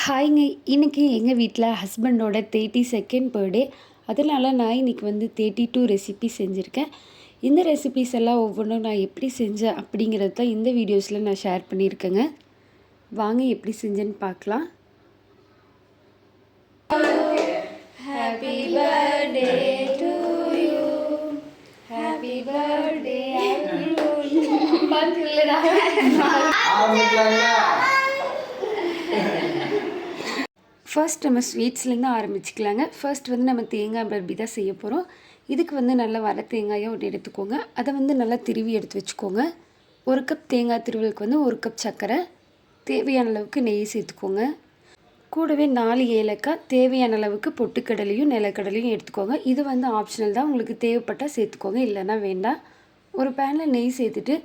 ஹாய்ங்க. இன்னைக்கு எங்க வீட்ல ஹஸ்பண்டோட 32nd பர்த்டே. அதனால நான் இன்னைக்கு வந்து 32 ரெசிபி செஞ்சுருக்கேன். இந்த ரெசிபீஸ் எல்லாம் ஒவ்வொன்றும் நான் எப்படி செஞ்சேன் அப்படிங்கிறது தான் இந்த வீடியோஸில் நான் ஷேர் பண்ணியிருக்கேங்க. வாங்க எப்படி செஞ்சேன்னு பார்க்கலாம். Happy birthday to you. Happy birthday first நம்ம ஸ்வீட்ஸ்லேருந்து ஆரம்பிச்சுக்கலாங்க. ஃபர்ஸ்ட் வந்து நம்ம தேங்காய் பர்பி தான் செய்ய போகிறோம். இதுக்கு வந்து நல்லா வர தேங்காயை ஒன்று எடுத்துக்கோங்க. அதை வந்து நல்லா திருவி எடுத்து வச்சுக்கோங்க. 1 கப் தேங்காய் திருவலுக்கு வந்து 1 கப் சர்க்கரை, தேவையான அளவுக்கு நெய் சேர்த்துக்கோங்க. கூடவே 4 ஏலக்காய், தேவையான அளவுக்கு பொட்டுக்கடலையும் நிலக்கடலையும் எடுத்துக்கோங்க. இது வந்து ஆப்ஷனல் தான், உங்களுக்கு தேவைப்பட்டால் சேர்த்துக்கோங்க, இல்லைன்னா வேண்டாம். ஒரு பேனில் நெய் சேர்த்துட்டு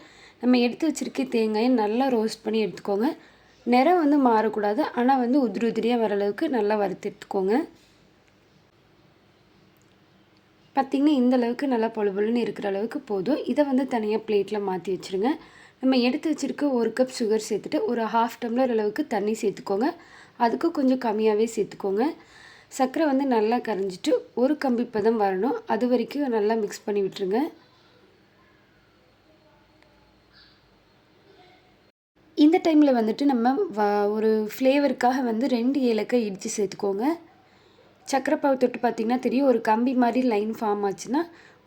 நம்ம எடுத்து வச்சுருக்க தேங்காயை நல்லா ரோஸ்ட் பண்ணி எடுத்துக்கோங்க. நிறம் வந்து மாறக்கூடாது, ஆனால் வந்து உதிரி உதிரியாக வர அளவுக்கு நல்லா வறுத்து எடுத்துக்கோங்க. பார்த்திங்கன்னா இந்த அளவுக்கு நல்லா பொழுன்னு இருக்கிற அளவுக்கு போதும். இதை வந்து தனியாக பிளேட்டில் மாற்றி வச்சுருங்க. நம்ம எடுத்து வச்சுருக்க 1 கப் சுகர் சேர்த்துட்டு ஒரு 1/2 டம்ளர் அளவுக்கு தண்ணி சேர்த்துக்கோங்க. அதுக்கு கொஞ்சம் கம்மியாகவே சேர்த்துக்கோங்க. சர்க்கரை வந்து நல்லா கரைஞ்சிட்டு ஒரு கம்பி பதம் வரணும், அது வரைக்கும் நல்லா மிக்ஸ் பண்ணி விட்டுருங்க. இந்த டைமில் வந்துட்டு நம்ம ஒரு ஃப்ளேவருக்காக வந்து 2 ஏலக்காய் இடித்து சேர்த்துக்கோங்க. சர்க்கரை பாவு தொட்டு பார்த்திங்கன்னா தெரியும், ஒரு கம்பி மாதிரி லைன் ஃபார்ம் ஆச்சுன்னா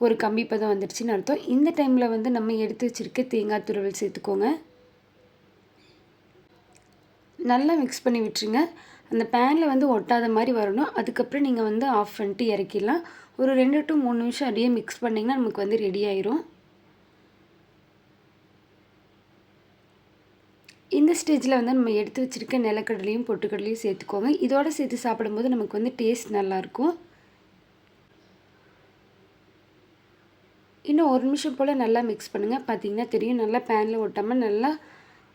ஒரு கம்பி பதம் வந்துடுச்சுன்னு அர்த்தம். இந்த டைமில் வந்து நம்ம எடுத்து வச்சுருக்க தேங்காய் துருவல் சேர்த்துக்கோங்க. நல்லா மிக்ஸ் பண்ணி விட்டுருங்க. அந்த பேனில் வந்து ஒட்டாத மாதிரி வரணும். அதுக்கப்புறம் நீங்கள் வந்து ஆஃப் பண்ணிட்டு இறக்கிடலாம். ஒரு 2 to 3 நிமிஷம் அப்படியே மிக்ஸ் பண்ணிங்கன்னா நமக்கு வந்து ரெடி ஆயிரும். இந்த ஸ்டேஜில் வந்து நம்ம எடுத்து வச்சுருக்க நிலக்கடலையும் பொட்டுக்கடலையும் சேர்த்துக்கோங்க. இதோடு சேர்த்து சாப்பிடும்போது நமக்கு வந்து டேஸ்ட் நல்லாயிருக்கும். இன்னும் 1 நிமிஷம் போல் நல்லா மிக்ஸ் பண்ணுங்கள். பார்த்திங்கன்னா தெரியும், நல்லா பேனில் ஒட்டாமல் நல்லா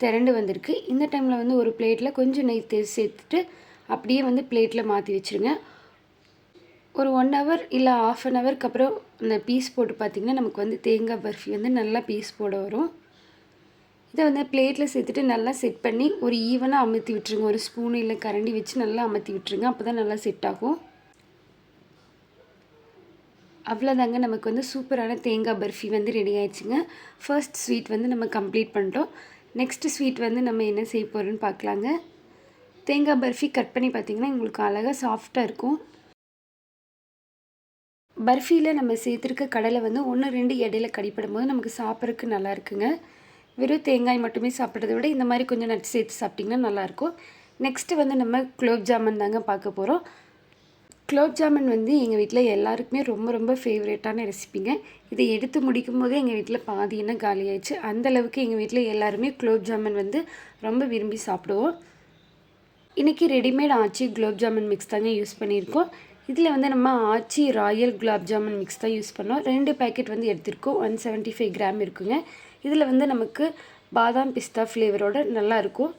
திரண்டு வந்திருக்கு. இந்த டைமில் வந்து ஒரு பிளேட்டில் கொஞ்சம் நெய் சேர்த்துட்டு அப்படியே வந்து பிளேட்டில் மாற்றி வச்சுருங்க. ஒரு 1 ஹவர் இல்லை 1/2 ஹவருக்கு அப்புறம் அந்த பீஸ் போட்டு பார்த்திங்கன்னா நமக்கு வந்து தேங்காய் பர்ஃபி வந்து நல்லா பீஸ் போட வரும். இதை வந்து பிளேட்டில் சேர்த்துட்டு நல்லா செட் பண்ணி ஒரு ஈவனாக அமுத்தி விட்டுருங்க. ஒரு ஸ்பூன் இல்லை கரண்டி வச்சு நல்லா அமுத்தி விட்டுருங்க. அப்போ தான் நல்லா செட் ஆகும். அவ்வளோதாங்க, நமக்கு வந்து சூப்பரான தேங்காய் பர்ஃபி வந்து ரெடி ஆயிடுச்சுங்க. ஃபர்ஸ்ட் ஸ்வீட் வந்து நம்ம கம்ப்ளீட் பண்ணிட்டோம். நெக்ஸ்ட்டு ஸ்வீட் வந்து நம்ம என்ன செய்ய போகிறோன்னு பார்க்கலாங்க. தேங்காய் பர்ஃபி கட் பண்ணி பார்த்திங்கன்னா உங்களுக்கு அழகாக சாஃப்டாக இருக்கும். பர்ஃபியில் நம்ம சேர்த்துருக்க கடலை வந்து 1 2 இடையில கடிப்படும் போது நமக்கு சாப்பிட்றதுக்கு நல்லா இருக்குங்க. வெறும் தேங்காய் மட்டுமே சாப்பிட்றத விட இந்த மாதிரி கொஞ்சம் நட்ஸ் சேர்த்து சாப்பிட்டிங்கன்னா நல்லாயிருக்கும். நெக்ஸ்ட்டு வந்து நம்ம குலோப் ஜாமுன் தாங்க பார்க்க போகிறோம். குலோப் ஜாமுன் வந்து எங்கள் வீட்டில் எல்லாருக்குமே ரொம்ப ரொம்ப ஃபேவரேட்டான ரெசிபிங்க. இதை எடுத்து முடிக்கும் போதே எங்கள் வீட்டில் பாதி என்ன காலி ஆயிடுச்சு. அந்தளவுக்கு எங்கள் வீட்டில் எல்லாருமே குலோப் ஜாமுன் வந்து ரொம்ப விரும்பி சாப்பிடுவோம். இன்றைக்கி ரெடிமேட் ஆச்சி குலோப் ஜாமுன் மிக்ஸ் தாங்க யூஸ் பண்ணியிருக்கோம். இதில் வந்து நம்ம ஆச்சி ராயல் குலாப் ஜாமுன் மிக்ஸ் தான் யூஸ் பண்ணோம். 2 பேக்கெட் வந்து எடுத்திருக்கோம். 175 கிராம் இருக்குங்க. இதில் வந்து நமக்கு பாதாம் பிஸ்தா ஃப்ளேவரோட நல்லாயிருக்கும்.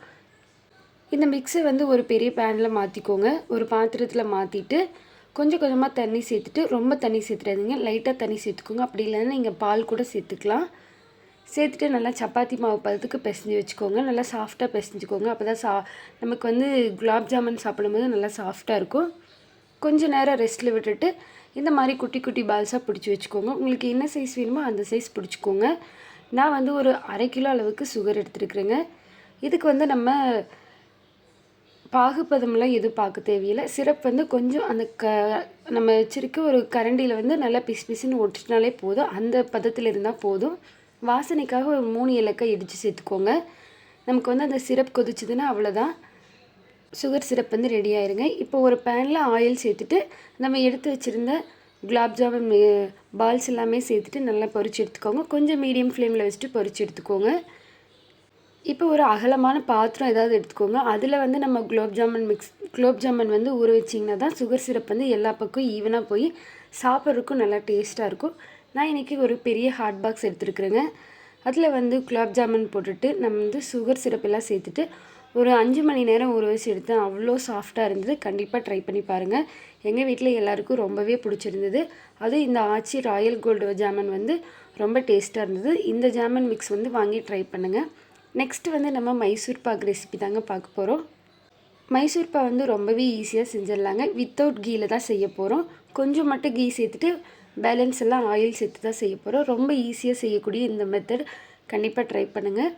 இந்த மிக்ஸை வந்து ஒரு பெரிய பேனில் மாற்றிக்கோங்க. ஒரு பாத்திரத்தில் மாற்றிட்டு கொஞ்சம் கொஞ்சமாக தண்ணி சேர்த்துட்டு, ரொம்ப தண்ணி சேர்த்துடாதீங்க, லைட்டாக தண்ணி சேர்த்துக்கோங்க. அப்படி இல்லைன்னா நீங்கள் பால் கூட சேர்த்துக்கலாம். சேர்த்துட்டு நல்லா சப்பாத்தி மாவு பதத்துக்கு பிசைஞ்சு வச்சுக்கோங்க. நல்லா சாஃப்டாக பிசைஞ்சுக்கோங்க. அப்போ தான் நமக்கு வந்து குலாப் ஜாமுன் சாப்பிடும்போது நல்லா சாஃப்டாக இருக்கும். கொஞ்சம் நேரம் ரெஸ்ட்டில் விட்டுட்டு இந்த மாதிரி குட்டி குட்டி பால்ஸாக பிடிச்சி வச்சுக்கோங்க. உங்களுக்கு என்ன சைஸ் வேணுமோ அந்த சைஸ் பிடிச்சிக்கோங்க. நான் வந்து ஒரு 1/2 கிலோ அளவுக்கு சுகர் எடுத்துருக்குறேங்க. இதுக்கு வந்து நம்ம பாகுபதம்லாம் எதுவும் பார்க்க தேவையில்லை. சிரப் வந்து கொஞ்சம் அந்த நம்ம வச்சுருக்க ஒரு கரண்டியில் வந்து நல்லா பிசு பிசுன்னு ஒட்டினாலே போதும். அந்த பதத்தில் இருந்தால் போதும். வாசனைக்காக ஒரு 3 ஏலக்காய் இடித்து சேர்த்துக்கோங்க. நமக்கு வந்து அந்த சிரப் கொதிச்சுதுன்னா அவ்வளோதான், சுகர் சிரப் வந்து ரெடி ஆயிருங்க. இப்போ ஒரு பேனில் ஆயில் சேர்த்துட்டு நம்ம எடுத்து வச்சுருந்த குலாப் ஜாமுன் பால்ஸ் எல்லாமே சேர்த்துட்டு நல்லா பொரிச்சு எடுத்துக்கோங்க. கொஞ்சம் மீடியம் ஃப்ளேமில் வச்சுட்டு பொரிச்சு எடுத்துக்கோங்க. இப்போ ஒரு அகலமான பாத்திரம் ஏதாவது எடுத்துக்கோங்க. அதில் வந்து நம்ம குலோப் ஜாமுன் வந்து ஊற வச்சிங்கன்னா தான் சுகர் சிரப் வந்து எல்லா பக்கம் ஈவனாக போய் சாப்பிட்றதுக்கும் நல்லா டேஸ்ட்டாக இருக்கும். நான் இன்றைக்கி ஒரு பெரிய ஹாட் பாக்ஸ் எடுத்துருக்குறேங்க. அதில் வந்து குலாப் ஜாமுன் போட்டுட்டு நம்ம வந்து சுகர் சிரப் எல்லாம் சேர்த்துட்டு ஒரு 5 மணி நேரம் ஊற வச்சு எடுத்தேன். அவ்வளோ சாஃப்டாக இருந்தது. கண்டிப்பாக ட்ரை பண்ணி பாருங்கள். எங்கள் வீட்டில் எல்லாருக்கும் ரொம்பவே பிடிச்சிருந்தது. அதுவும் இந்த ஆச்சி ராயல் கோல்டு ஜாமுன் வந்து ரொம்ப டேஸ்ட்டாக இருந்தது. இந்த ஜாமுன் மிக்ஸ் வந்து வாங்கி ட்ரை பண்ணுங்கள். நெக்ஸ்ட்டு வந்து நம்ம மைசூர் பாக் ரெசிபி தாங்க பார்க்க போகிறோம். மைசூர் பாவ் வந்து ரொம்பவே ஈஸியாக செஞ்சிடலாங்க. வித்தவுட் கீல தான் செய்ய போகிறோம். கொஞ்சம் மட்டும் கீ சேர்த்துட்டு பேலன்ஸ் எல்லாம் ஆயில் சேர்த்து தான் செய்ய போகிறோம். ரொம்ப ஈஸியாக செய்யக்கூடிய இந்த மெத்தட் கண்டிப்பாக ட்ரை பண்ணுங்கள்.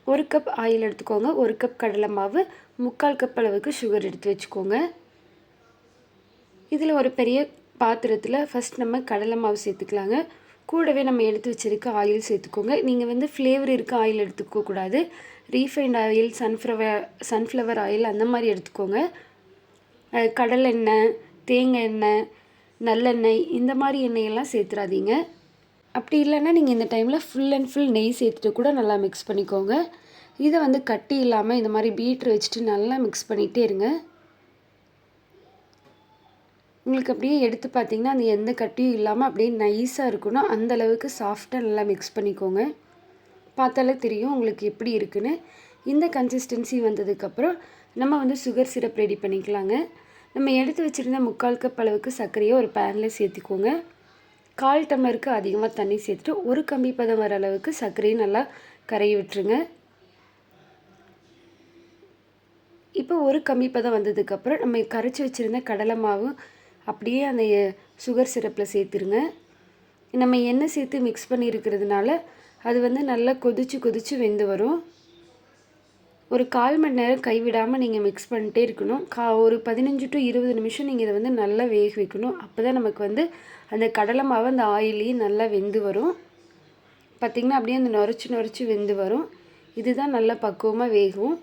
1 கப் ஆயில் எடுத்துக்கோங்க. 1 கப் கடலை மாவு, 3/4 கப் அளவுக்கு சுகர் எடுத்து வச்சுக்கோங்க. இதில் ஒரு பெரிய பாத்திரத்தில் ஃபஸ்ட் நம்ம கடலை மாவு சேர்த்துக்கலாங்க. கூடவே நம்ம எடுத்து வச்சுருக்க ஆயில் சேர்த்துக்கோங்க. நீங்கள் வந்து ஃப்ளேவர் இருக்க ஆயில் எடுத்துக்கக்கூடாது. ரீஃபைண்ட் ஆயில், சன்ஃப்ளவர் ஆயில் அந்த மாதிரி எடுத்துக்கோங்க. கடலெண்ணெய், தேங்காய் எண்ணெய், நல்லெண்ணெய் இந்த மாதிரி எண்ணெயெல்லாம் சேர்த்துறாதீங்க. அப்படி இல்லைன்னா நீங்கள் இந்த டைமில் ஃபுல் அண்ட் ஃபுல் நெய் சேர்த்துட்டு கூட நல்லா மிக்ஸ் பண்ணிக்கோங்க. இதை வந்து கட்டி இல்லாமல் இந்த மாதிரி பீட்ரு வச்சுட்டு நல்லா மிக்ஸ் பண்ணிகிட்டே இருங்க. உங்களுக்கு அப்படியே எடுத்து பார்த்திங்கன்னா அந்த எந்த கட்டியும் இல்லாமல் அப்படியே நைஸாக இருக்கணும். அந்தளவுக்கு சாஃப்டாக நல்லா மிக்ஸ் பண்ணிக்கோங்க. பார்த்தாலே தெரியும் உங்களுக்கு எப்படி இருக்குன்னு. இந்த கன்சிஸ்டன்சி வந்ததுக்கப்புறம் நம்ம வந்து சுகர் சிரப் ரெடி பண்ணிக்கலாங்க. நம்ம எடுத்து வச்சுருந்த 3/4 கப் அளவுக்கு சர்க்கரையை ஒரு பேனில் சேர்த்துக்கோங்க. 1/4 டம்ளருக்கு அதிகமாக தண்ணி சேர்த்துட்டு ஒரு கம்பி பதம் வர அளவுக்கு சர்க்கரையை நல்லா கரைய விட்டுருங்க. இப்போ ஒரு கம்பி பதம் வந்ததுக்கப்புறம் நம்ம கரைச்சி வச்சுருந்த கடலை மாவு அப்படியே அந்த சுகர் சிரப்பில் சேர்த்துருங்க. நம்ம எண்ணெய் சேர்த்து மிக்ஸ் பண்ணியிருக்கிறதுனால அது வந்து நல்லா கொதித்து வெந்து வரும். ஒரு 1/4 மணி நேரம் கைவிடாமல் நீங்கள் மிக்ஸ் பண்ணிட்டே இருக்கணும். ஒரு 15 to 20 நிமிஷம் நீங்கள் இதை வந்து நல்லா வேக வைக்கணும். அப்போ தான் நமக்கு வந்து அந்த கடலை மாவு அந்த ஆயிலையும் நல்லா வெந்து வரும். பார்த்திங்கன்னா அப்படியே அந்த நுரைச்சி வெந்து வரும். இதுதான் நல்லா பக்குவமாக வேகும்.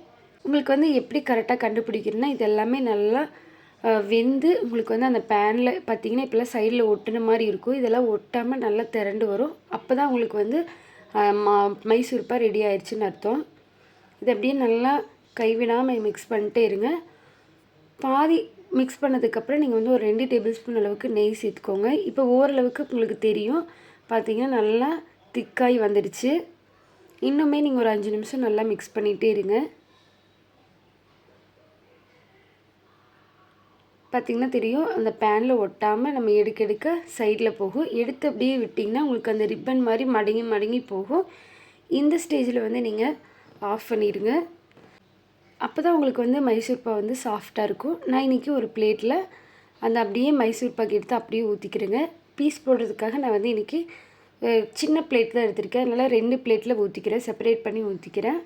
உங்களுக்கு வந்து எப்படி கரெக்டாக கண்டுபிடிக்கிறதுனா இது எல்லாமே நல்லா வெந்து உங்களுக்கு வந்து அந்த பேனில் பார்த்திங்கன்னா இப்போல்லாம் சைடில் ஒட்டுன மாதிரி இருக்கும். இதெல்லாம் ஒட்டாமல் நல்லா திரண்டு வரும். அப்போ தான் உங்களுக்கு வந்து மைசூர் பாவ் ரெடி ஆயிடுச்சுன்னு அர்த்தம். இது அப்படியே நல்லா கைவிடாமல் மிக்ஸ் பண்ணிட்டே இருங்க. பாதி மிக்ஸ் பண்ணதுக்கப்புறம் நீங்கள் வந்து ஒரு 2 டேபிள் ஸ்பூன் அளவுக்கு நெய் சேர்த்துக்கோங்க. இப்போ ஓரளவுக்கு உங்களுக்கு தெரியும். பார்த்திங்கன்னா நல்லா திக்காய் வந்துடுச்சு. இன்னுமே நீங்கள் ஒரு 5 நிமிஷம் நல்லா மிக்ஸ் பண்ணிகிட்டே இருங்க. பார்த்திங்கன்னா தெரியும் அந்த பேனில் ஒட்டாமல் நம்ம எடுக்க சைடில் போகும். எடுத்து அப்படியே விட்டிங்கன்னா உங்களுக்கு அந்த ரிப்பன் மாதிரி மடங்கி போகும். இந்த ஸ்டேஜில் வந்து நீங்கள் ஆஃப் பண்ணிடுங்க. அப்போ தான் உங்களுக்கு வந்து மைசூர் பாவ் வந்து சாஃப்டாக இருக்கும். நான் இன்றைக்கி ஒரு பிளேட்டில் அந்த அப்படியே மைசூர் பாக் எடுத்து அப்படியே ஊற்றிக்கிறேங்க. பீஸ் போடுறதுக்காக நான் வந்து இன்றைக்கி சின்ன பிளேட் தான் எடுத்திருக்கேன். அதனால் 2 பிளேட்டில் ஊற்றிக்கிறேன். செப்பரேட் பண்ணி ஊற்றிக்கிறேன்.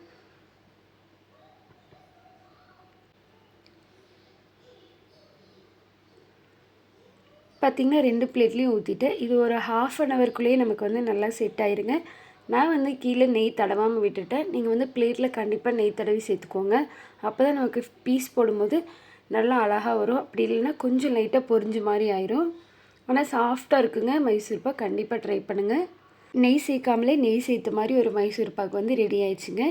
பார்த்திங்கன்னா 2 பிளேட்லேயும் ஊற்றிட்டு இது ஒரு 1/2 ஹவருக்குள்ளேயே நமக்கு வந்து நல்லா செட் ஆயிருங்க. நான் வந்து கீழே நெய் தடவாமல் விட்டுட்டேன். நீங்கள் வந்து பிளேட்டில் கண்டிப்பாக நெய் தடவி சேர்த்துக்கோங்க. அப்போ தான் நமக்கு பீஸ் போடும்போது நல்லா அழகாக வரும். அப்படி இல்லைன்னா கொஞ்சம் லைட்டாக பொரிஞ்ச மாதிரி ஆயிரும். ஆனால் சாஃப்டாக இருக்குங்க மைசூர் பாக். கண்டிப்பாக ட்ரை பண்ணுங்கள். நெய் சேர்க்காமலே நெய் சேர்த்த மாதிரி ஒரு மைசூர் பாக் வந்து ரெடி ஆயிடுச்சுங்க.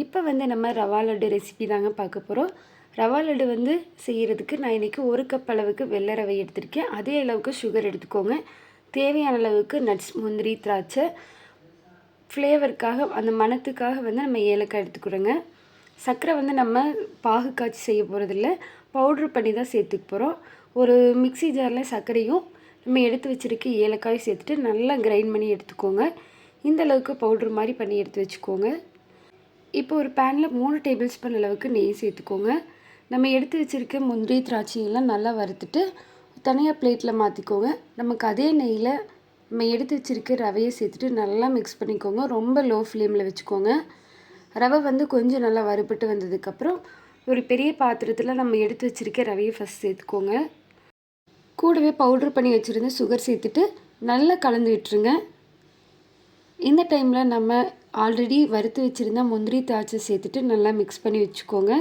இப்போ வந்து நம்ம ரவா லட்டு ரெசிபி தாங்க பார்க்க போகிறோம். ரவா லட்டு வந்து செய்கிறதுக்கு நான் இன்றைக்கி 1 கப் அளவுக்கு வெள்ளை ரவை எடுத்திருக்கேன். அதே அளவுக்கு சுகர் எடுத்துக்கோங்க. தேவையான அளவுக்கு நட்ஸ், முந்திரி, திராட்சை, ஃப்ளேவருக்காக அந்த மணத்துக்காக வந்து நம்ம ஏலக்காய் எடுத்துக்கிறோங்க. சர்க்கரை வந்து நம்ம பாகு காய்ச்சி செய்ய போகிறதில்ல, பவுட்ரு பண்ணி தான் சேர்த்துக்க போகிறோம். ஒரு மிக்ஸி ஜாரில் சர்க்கரையும் நம்ம எடுத்து வச்சுருக்க ஏலக்காயும் சேர்த்துட்டு நல்லா கிரைண்ட் பண்ணி எடுத்துக்கோங்க. இந்த அளவுக்கு பவுட்ரு மாதிரி பண்ணி எடுத்து வச்சுக்கோங்க. இப்போ ஒரு பேனில் 3 டேபிள் ஸ்பூன் அளவுக்கு நெய் சேர்த்துக்கோங்க. நம்ம எடுத்து வச்சுருக்க முந்திரி, திராட்சையெல்லாம் நல்லா வறுத்துட்டு தனியாக பிளேட்டில் மாற்றிக்கோங்க. நமக்கு அதே நெய்யில் நம்ம எடுத்து வச்சுருக்க ரவையை சேர்த்துட்டு நல்லா மிக்ஸ் பண்ணிக்கோங்க. ரொம்ப லோ ஃப்ளேமில் வச்சுக்கோங்க. ரவை வந்து கொஞ்சம் நல்லா வறுபட்டு வந்ததுக்கப்புறம் ஒரு பெரிய பாத்திரத்தில் நம்ம எடுத்து வச்சுருக்க ரவையை ஃபஸ்ட் சேர்த்துக்கோங்க. கூடவே பவுட்ரு பண்ணி வச்சுருந்த சுகர் சேர்த்துட்டு நல்லா கலந்து விட்டுருங்க. இந்த டைமில் நம்ம ஆல்ரெடி வறுத்து வச்சுருந்த முந்திரி, திராட்சை சேர்த்துட்டு நல்லா மிக்ஸ் பண்ணி வச்சுக்கோங்க.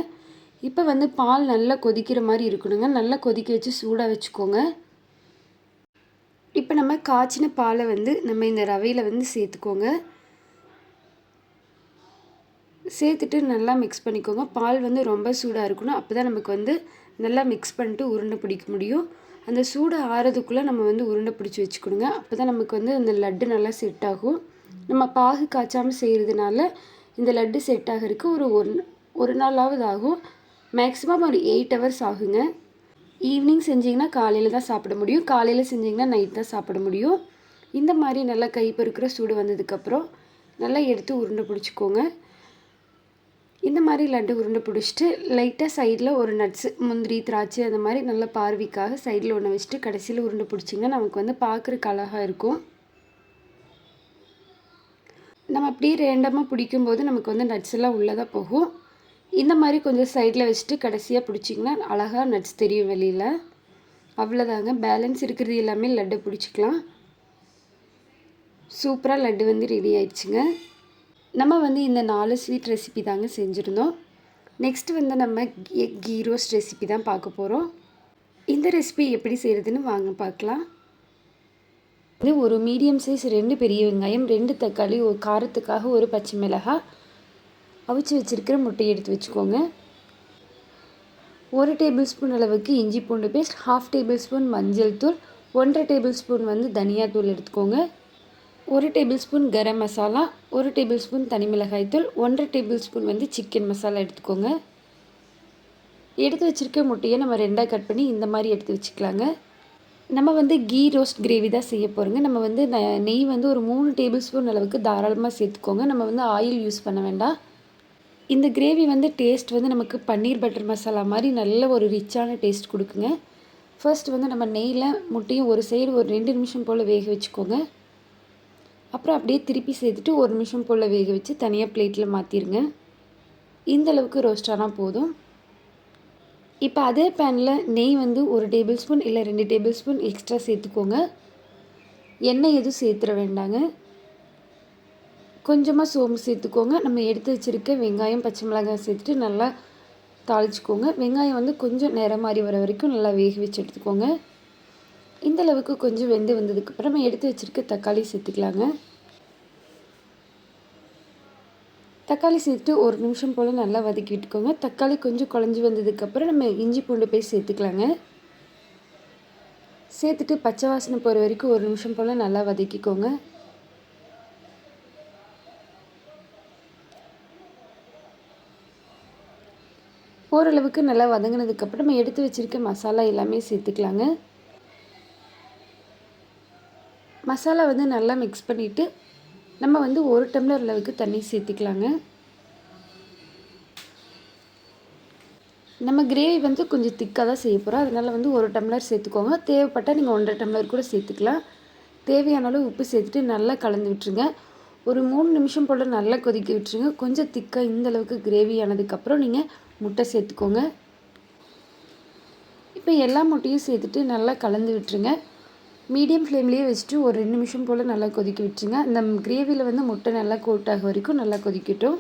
இப்போ வந்து பால் நல்லா கொதிக்கிற மாதிரி இருக்கணுங்க. நல்லா கொதிக்க வச்சு சூடாக வச்சுக்கோங்க. இப்போ நம்ம காய்ச்சின பாலை வந்து நம்ம இந்த ரவையில் வந்து சேர்த்துக்கோங்க. சேர்த்துட்டு நல்லா மிக்ஸ் பண்ணிக்கோங்க. பால் வந்து ரொம்ப சூடாக இருக்கணும். அப்போ தான் நமக்கு வந்து நல்லா மிக்ஸ் பண்ணிட்டு உருண்டை பிடிக்க முடியும். அந்த சூடு ஆறதுக்குள்ளே நம்ம வந்து உருண்டை பிடிச்சி வச்சுக்கணுங்க. அப்போ தான் நமக்கு வந்து அந்த லட்டு நல்லா செட் ஆகும். நம்ம பாகு காய்ச்சாமல் செய்கிறதுனால இந்த லட்டு செட் ஆகிறதுக்கு ஒரு நாளாவது ஆகும். மேக்ஸிமம் ஒரு 8 ஹவர்ஸ் ஆகுங்க. ஈவினிங் செஞ்சிங்கன்னா காலையில் தான் சாப்பிட முடியும். காலையில் செஞ்சிங்கன்னா நைட் தான் சாப்பிட முடியும். இந்த மாதிரி நல்லா கை பொறுக்கிற சூடு வந்ததுக்கப்புறம் நல்லா எடுத்து உருண்டை பிடிச்சிக்கோங்க. இந்த மாதிரி லட்டு உருண்டை பிடிச்சிட்டு லைட்டாக சைடில் ஒரு நட்ஸு முந்திரி திராட்சை அந்த மாதிரி நல்லா பார்வைக்காக சைடில் ஒன்று வச்சுட்டு கடைசியில் உருண்டை பிடிச்சிங்கன்னா நமக்கு வந்து பார்க்குறக்கு அழகாக இருக்கும். நம்ம அப்படியே ரேண்டமாக பிடிக்கும்போது நமக்கு வந்து நட்ஸ் எல்லாம் உள்ளதாக போகும். இந்த மாதிரி கொஞ்சம் சைடில் வச்சுட்டு கடைசியாக பிடிச்சிங்கன்னா அழகாக நட்ஸ் தெரியும் வெளியில். அவ்வளோதாங்க, பேலன்ஸ் இருக்கிறது எல்லாமே லட்டு பிடிச்சிக்கலாம். சூப்பராக லட்டு வந்து ரெடி ஆயிடுச்சுங்க. நம்ம வந்து இந்த 4 ஸ்வீட் ரெசிபி தாங்க செஞ்சுருந்தோம். நெக்ஸ்ட்டு வந்து நம்ம எக் கீ ரோஸ்ட் ரெசிபி தான் பார்க்க போகிறோம். இந்த ரெசிபி எப்படி செய்கிறதுன்னு வாங்க பார்க்கலாம். இது ஒரு மீடியம் சைஸ் 2 பெரிய வெங்காயம், 2 தக்காளி, ஒரு காரத்துக்காக ஒரு பச்சை மிளகாய், அவிச்சு வச்சுருக்கிற முட்டையை எடுத்து வச்சுக்கோங்க. 1 டேபிள் ஸ்பூன் அளவுக்கு இஞ்சி பூண்டு பேஸ்ட், 1/2 டேபிள் ஸ்பூன் மஞ்சள் தூள், 1/2 டேபிள் ஸ்பூன் வந்து தனியாத்தூள் எடுத்துக்கோங்க. 1 table spoon garam masala, 1 table spoon தனி மிளகாய் தூள், 1/2 டேபிள் ஸ்பூன் வந்து சிக்கன் மசாலா எடுத்துக்கோங்க. எடுத்து வச்சுருக்க முட்டையை நம்ம 2ஆக கட் பண்ணி இந்த மாதிரி எடுத்து வச்சுக்கலாங்க. நம்ம வந்து கீ ரோஸ்ட் கிரேவி தான் செய்ய போகிறோங்க. நம்ம வந்து நெய் வந்து ஒரு 3 டேபிள் ஸ்பூன் அளவுக்கு தாராளமாக சேர்த்துக்கோங்க. நம்ம வந்து ஆயில் யூஸ் பண்ண வேண்டாம். இந்த கிரேவி வந்து டேஸ்ட் வந்து நமக்கு பன்னீர் பட்டர் மசாலா மாதிரி நல்ல ஒரு ரிச்சான டேஸ்ட் கொடுக்குங்க. ஃபர்ஸ்ட் வந்து நம்ம நெய்யில் முட்டையும் ஒரு சைடு ஒரு 2 நிமிஷம் போல் வேக வச்சுக்கோங்க. அப்புறம் அப்படியே திருப்பி சேர்த்துட்டு 1 நிமிஷம் போல் வேக வச்சு தனியாக பிளேட்டில் மாற்றிடுங்க. இந்தளவுக்கு ரோஸ்ட் ஆனால் போதும். இப்போ அதே பேனில் நெய் வந்து 1 டேபிள் ஸ்பூன் இல்லை 2 டேபிள் ஸ்பூன் எக்ஸ்ட்ரா சேர்த்துக்கோங்க. எண்ணெய் எதுவும் சேர்த்துட வேண்டாங்க. கொஞ்சமாக சோம்பு சேர்த்துக்கோங்க. நம்ம எடுத்து வச்சுருக்க வெங்காயம் பச்சை மிளகாய் சேர்த்துட்டு நல்லா தாளிச்சிக்கோங்க. வெங்காயம் வந்து கொஞ்சம் நிறம் மாதிரி வர வரைக்கும் நல்லா வேக வச்சு எடுத்துக்கோங்க. இந்தளவுக்கு கொஞ்சம் வெந்து வந்ததுக்கப்புறம் நம்ம எடுத்து வச்சுருக்க தக்காளி சேர்த்துக்கலாங்க. தக்காளி சேர்த்துட்டு 1 நிமிஷம் போல் நல்லா வதக்கி விட்டுக்கோங்க. தக்காளி கொஞ்சம் குழஞ்சி வந்ததுக்கப்புறம் நம்ம இஞ்சி பூண்டு பேஸ்ட் சேர்த்துக்கலாங்க. சேர்த்துட்டு பச்சை வாசனை போகிற வரைக்கும் 1 நிமிஷம் போல் நல்லா வதக்கிக்கோங்க. ஓரளவுக்கு நல்லா வதங்கினதுக்கப்புறம் நம்ம எடுத்து வச்சுருக்க மசாலா எல்லாமே சேர்த்துக்கலாங்க. மசாலா வந்து நல்லா மிக்ஸ் பண்ணிவிட்டு நம்ம வந்து 1 டம்ளர் அளவுக்கு தண்ணி சேர்த்துக்கலாங்க. நம்ம கிரேவி வந்து கொஞ்சம் திக்காக தான் செய்ய போகிறோம். அதனால் வந்து 1 டம்ளர் சேர்த்துக்கோங்க. தேவைப்பட்டால் நீங்கள் 1.5 டம்ளர் கூட சேர்த்துக்கலாம். தேவையான அளவு உப்பு சேர்த்துட்டு நல்லா கலந்து விட்டுருங்க. ஒரு 3 நிமிஷம் போல் நல்லா கொதிக்க விட்டுருங்க. கொஞ்சம் திக்காக இந்தளவுக்கு கிரேவி ஆனதுக்கப்புறம் நீங்கள் முட்டை சேர்த்துக்கோங்க. இப்போ எல்லா முட்டையும் சேர்த்துட்டு நல்லா கலந்து விட்டுருங்க. மீடியம் ஃப்ளேம்லேயே வச்சுட்டு ஒரு 2 நிமிஷம் போல் நல்லா கொதிக்க விட்டுருங்க. அந்த கிரேவியில் வந்து முட்டை நல்லா கோட் ஆக வரைக்கும் நல்லா கொதிக்கட்டும்.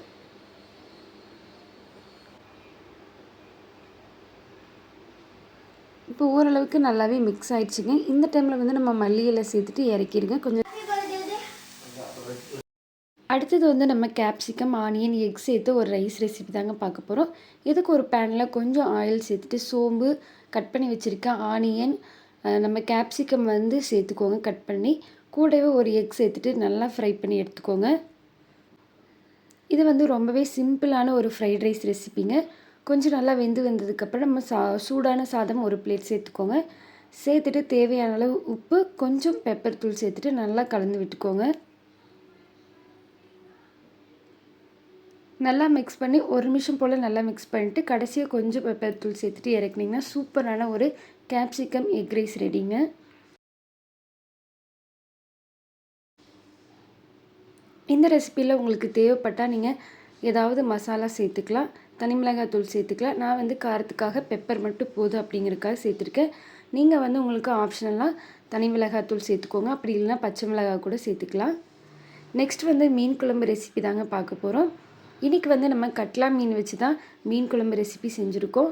இப்போ ஓரளவுக்கு நல்லாவே மிக்ஸ் ஆகிடுச்சுங்க. இந்த டைமில் வந்து நம்ம மல்லி இலை சேர்த்துட்டு இறக்கிடுங்க. கொஞ்சம் அடுத்தது வந்து நம்ம கேப்சிகம், ஆனியன், எக் சேர்த்து ஒரு ரைஸ் ரெசிபி தாங்க பார்க்க போகிறோம். இதுக்கு ஒரு பேனில் கொஞ்சம் ஆயில் சேர்த்துட்டு சோம்பு, கட் பண்ணி வச்சுருக்க ஆனியன், நம்ம கேப்சிகம் வந்து சேர்த்துக்கோங்க கட் பண்ணி. கூடவே ஒரு எக் சேர்த்துட்டு நல்லா ஃப்ரை பண்ணி எடுத்துக்கோங்க. இது வந்து ரொம்பவே சிம்பிளான ஒரு ஃப்ரைட் ரைஸ் ரெசிபிங்க. கொஞ்சம் நல்லா வெந்து வந்ததுக்கப்புறம் நம்ம சூடான சாதம் ஒரு பிளேட் சேர்த்துக்கோங்க. சேர்த்துட்டு தேவையான அளவு உப்பு, கொஞ்சம் பெப்பர் தூள் சேர்த்துட்டு நல்லா கலந்து விட்டுக்கோங்க. நல்லா மிக்ஸ் பண்ணி 1 நிமிஷம் போல் நல்லா மிக்ஸ் பண்ணிவிட்டு கடைசியாக கொஞ்சம் பெப்பர் தூள் சேர்த்துட்டு இறக்குனிங்கன்னா சூப்பரான ஒரு கேப்சிகம் எக் ரைஸ் ரெடிங்க. இந்த ரெசிப்பியில் உங்களுக்கு தேவைப்பட்டால் நீங்கள் ஏதாவது மசாலா சேர்த்துக்கலாம். தனி மிளகாய் தூள் சேர்த்துக்கலாம். நான் வந்து காரத்துக்காக பெப்பர் மட்டும் போதும் அப்படிங்கிறதுக்காக சேர்த்துருக்கேன். நீங்கள் வந்து உங்களுக்கு ஆப்ஷனலாக தனி மிளகாய் தூள் சேர்த்துக்கோங்க. அப்படி இல்லைனா பச்சை மிளகாய் கூட சேர்த்துக்கலாம். நெக்ஸ்ட் வந்து மீன் குழம்பு ரெசிபி தாங்க பார்க்க போகிறோம். இன்றைக்கி வந்து நம்ம கட்லா மீன் வச்சு தான் மீன் குழம்பு ரெசிபி செஞ்சுருக்கோம்.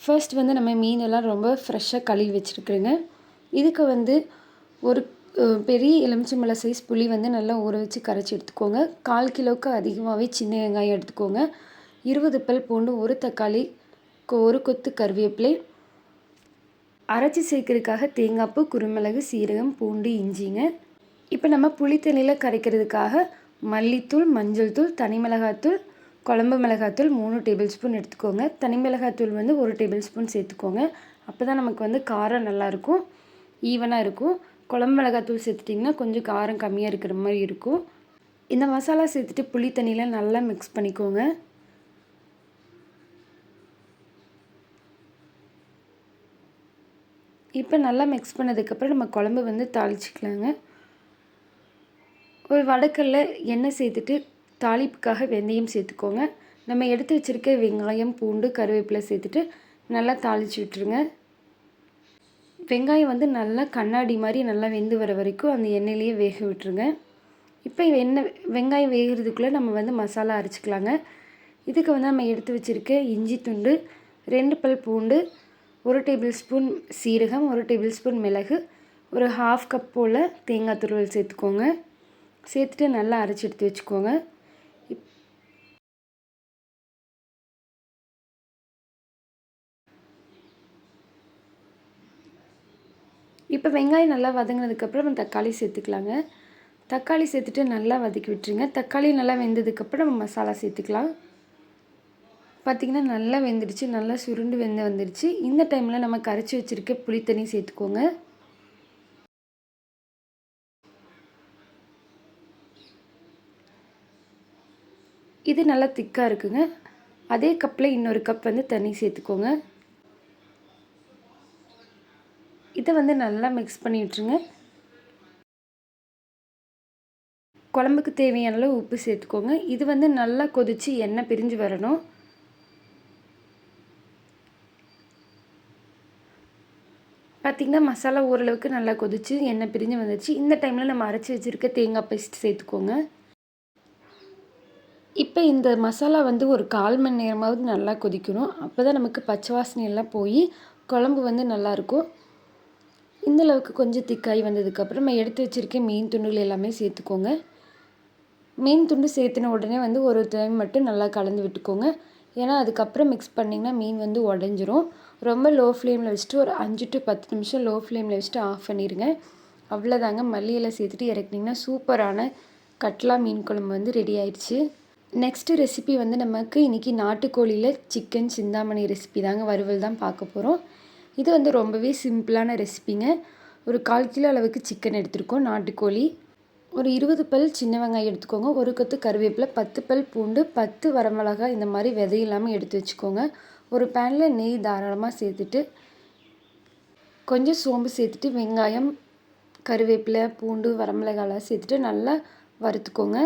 ஃபர்ஸ்ட் வந்து நம்ம மீனெல்லாம் ரொம்ப ஃப்ரெஷ்ஷாக கழுவி வச்சுருக்குறேங்க. இதுக்கு வந்து ஒரு பெரிய எலுமிச்சம்பழ சைஸ் புளி வந்து நல்லா ஊற வச்சு கரைச்சி எடுத்துக்கோங்க. 1/4 கிலோவுக்கு அதிகமாகவே சின்ன வெங்காயம் எடுத்துக்கோங்க. 20 பல் பூண்டு, 1 தக்காளி, 1 கொத்து கருவேப்பிலை, அரைச்சி சேர்க்கறதுக்காக தேங்காய்ப்பூ, குருமிளகு, சீரகம், பூண்டு, இஞ்சிங்க. இப்போ நம்ம புளித்தண்ணியில் கரைக்கிறதுக்காக மல்லித்தூள், மஞ்சள் தூள், தனி மிளகாத்தூள், குழம்பு மிளகாத்தூள் 3 டேபிள் ஸ்பூன் எடுத்துக்கோங்க. தனி மிளகாத்தூள் வந்து 1 டேபிள் ஸ்பூன் சேர்த்துக்கோங்க. அப்போ தான் நமக்கு வந்து காரம் நல்லாயிருக்கும், ஈவனாக இருக்கும். குழம்பு மிளகாத்தூள் சேர்த்துட்டிங்கன்னா கொஞ்சம் காரம் கம்மியாக இருக்கிற மாதிரி இருக்கும். இந்த மசாலா சேர்த்துட்டு புளி தண்ணியில் நல்லா மிக்ஸ் பண்ணிக்கோங்க. இப்போ நல்லா மிக்ஸ் பண்ணதுக்கப்புறம் நம்ம குழம்பு வந்து தாளிச்சிக்கலாங்க. ஒரு வடக்கல்ல எண்ணெய் சேர்த்துட்டு தாளிப்புக்காக வெந்தயம் சேர்த்துக்கோங்க. நம்ம எடுத்து வச்சுருக்க வெங்காயம், பூண்டு, கருவேப்பிலை சேர்த்துட்டு நல்லா தாளித்து விட்டுருங்க. வெங்காயம் வந்து நல்லா கண்ணாடி மாதிரி நல்லா வெந்து வர வரைக்கும் அந்த எண்ணெயிலேயே வேக விட்டுருங்க. இப்போ வெங்காயம் வேகிறதுக்குள்ளே நம்ம வந்து மசாலா அரைச்சிக்கலாங்க. இதுக்கு வந்து நம்ம எடுத்து வச்சுருக்க இஞ்சி துண்டு, 2 பல் பூண்டு, 1 டேபிள் ஸ்பூன் சீரகம், 1 டேபிள் ஸ்பூன் மிளகு, ஒரு 1/2 கப் போல் தேங்காய் துருவல் சேர்த்துக்கோங்க. சேர்த்துட்டு நல்லா அரைச்சி எடுத்து வச்சுக்கோங்க. இப்போ வெங்காயம் நல்லா வதங்கினதுக்கப்புறம் நம்ம தக்காளி சேர்த்துக்கலாங்க. தக்காளி சேர்த்துட்டு நல்லா வதக்கி விட்டுருங்க. தக்காளி நல்லா வெந்ததுக்கப்புறம் நம்ம மசாலா சேர்த்துக்கலாம். பார்த்திங்கன்னா நல்லா வெந்துடுச்சு, நல்லா சுருண்டு வெந்து வந்துடுச்சு. இந்த டைமில் நம்ம கரைச்சி வச்சுருக்க புளி தண்ணி சேர்த்துக்கோங்க. இது நல்லா திக்காக இருக்குங்க. அதே கப்பில் இன்னொரு கப் வந்து தண்ணி சேர்த்துக்கோங்க. இதை வந்து நல்லா மிக்ஸ் பண்ணி விட்டுருங்க. குழம்புக்கு தேவையான அளவு உப்பு சேர்த்துக்கோங்க. இது வந்து நல்லா கொதித்து எண்ணெய் பிரிஞ்சு வரணும். பார்த்திங்கன்னா மசாலா ஓரளவுக்கு நல்லா கொதித்து எண்ணெய் பிரிஞ்சு வந்துடுச்சு. இந்த டைமில் நம்ம அரைச்சி வச்சுருக்க தேங்காய் பேஸ்ட் சேர்த்துக்கோங்க. இப்போ இந்த மசாலா வந்து ஒரு 1/4 மணி நேரமாவது நல்லா கொதிக்கணும். அப்போ தான் நமக்கு பச்சை வாசனை எல்லாம் போய் குழம்பு வந்து நல்லாயிருக்கும். இந்தளவுக்கு கொஞ்சம் திக்காகி வந்ததுக்கப்புறம் நம்ம எடுத்து வச்சுருக்க மீன் துண்டுகள் எல்லாமே சேர்த்துக்கோங்க. மீன் துண்டு சேர்த்துன உடனே வந்து ஒரு டைம் மட்டும் நல்லா கலந்து விட்டுக்கோங்க. ஏன்னா அதுக்கப்புறம் மிக்ஸ் பண்ணிங்கன்னா மீன் வந்து உடஞ்சிரும். ரொம்ப லோ ஃப்ளேமில் வச்சுட்டு ஒரு 5 to 10 நிமிஷம் லோ ஃப்ளேமில் வச்சுட்டு ஆஃப் பண்ணிடுங்க. அவ்வளோதாங்க, மல்லி இலை சேர்த்துட்டு இறக்குனிங்கன்னா சூப்பரான கட்லா மீன் குழம்பு வந்து ரெடி ஆயிடுச்சு. நெக்ஸ்ட்டு ரெசிபி வந்து நமக்கு இன்றைக்கி நாட்டுக்கோழியில் சிக்கன் சிந்தாமணி ரெசிபி தாங்க, வறுவல் தான் பார்க்க போகிறோம். இது வந்து ரொம்பவே சிம்பிளான ரெசிபிங்க. ஒரு 1/4 கிலோ அளவுக்கு சிக்கன் எடுத்துருக்கோம், நாட்டுக்கோழி. ஒரு 20 பல் சின்ன வெங்காயம் எடுத்துக்கோங்க. ஒரு கொத்து கருவேப்பிலை, 10 பல் பூண்டு, 10 வரமிளகாய் இந்த மாதிரி விதை இல்லாமல் எடுத்து வச்சுக்கோங்க. ஒரு பேனில் நெய் தாராளமாக சேர்த்துட்டு கொஞ்சம் சோம்பு சேர்த்துட்டு வெங்காயம், கருவேப்பிலை, பூண்டு, வரமிளகாயெலாம் சேர்த்துட்டு நல்லா வறுத்துக்கோங்க.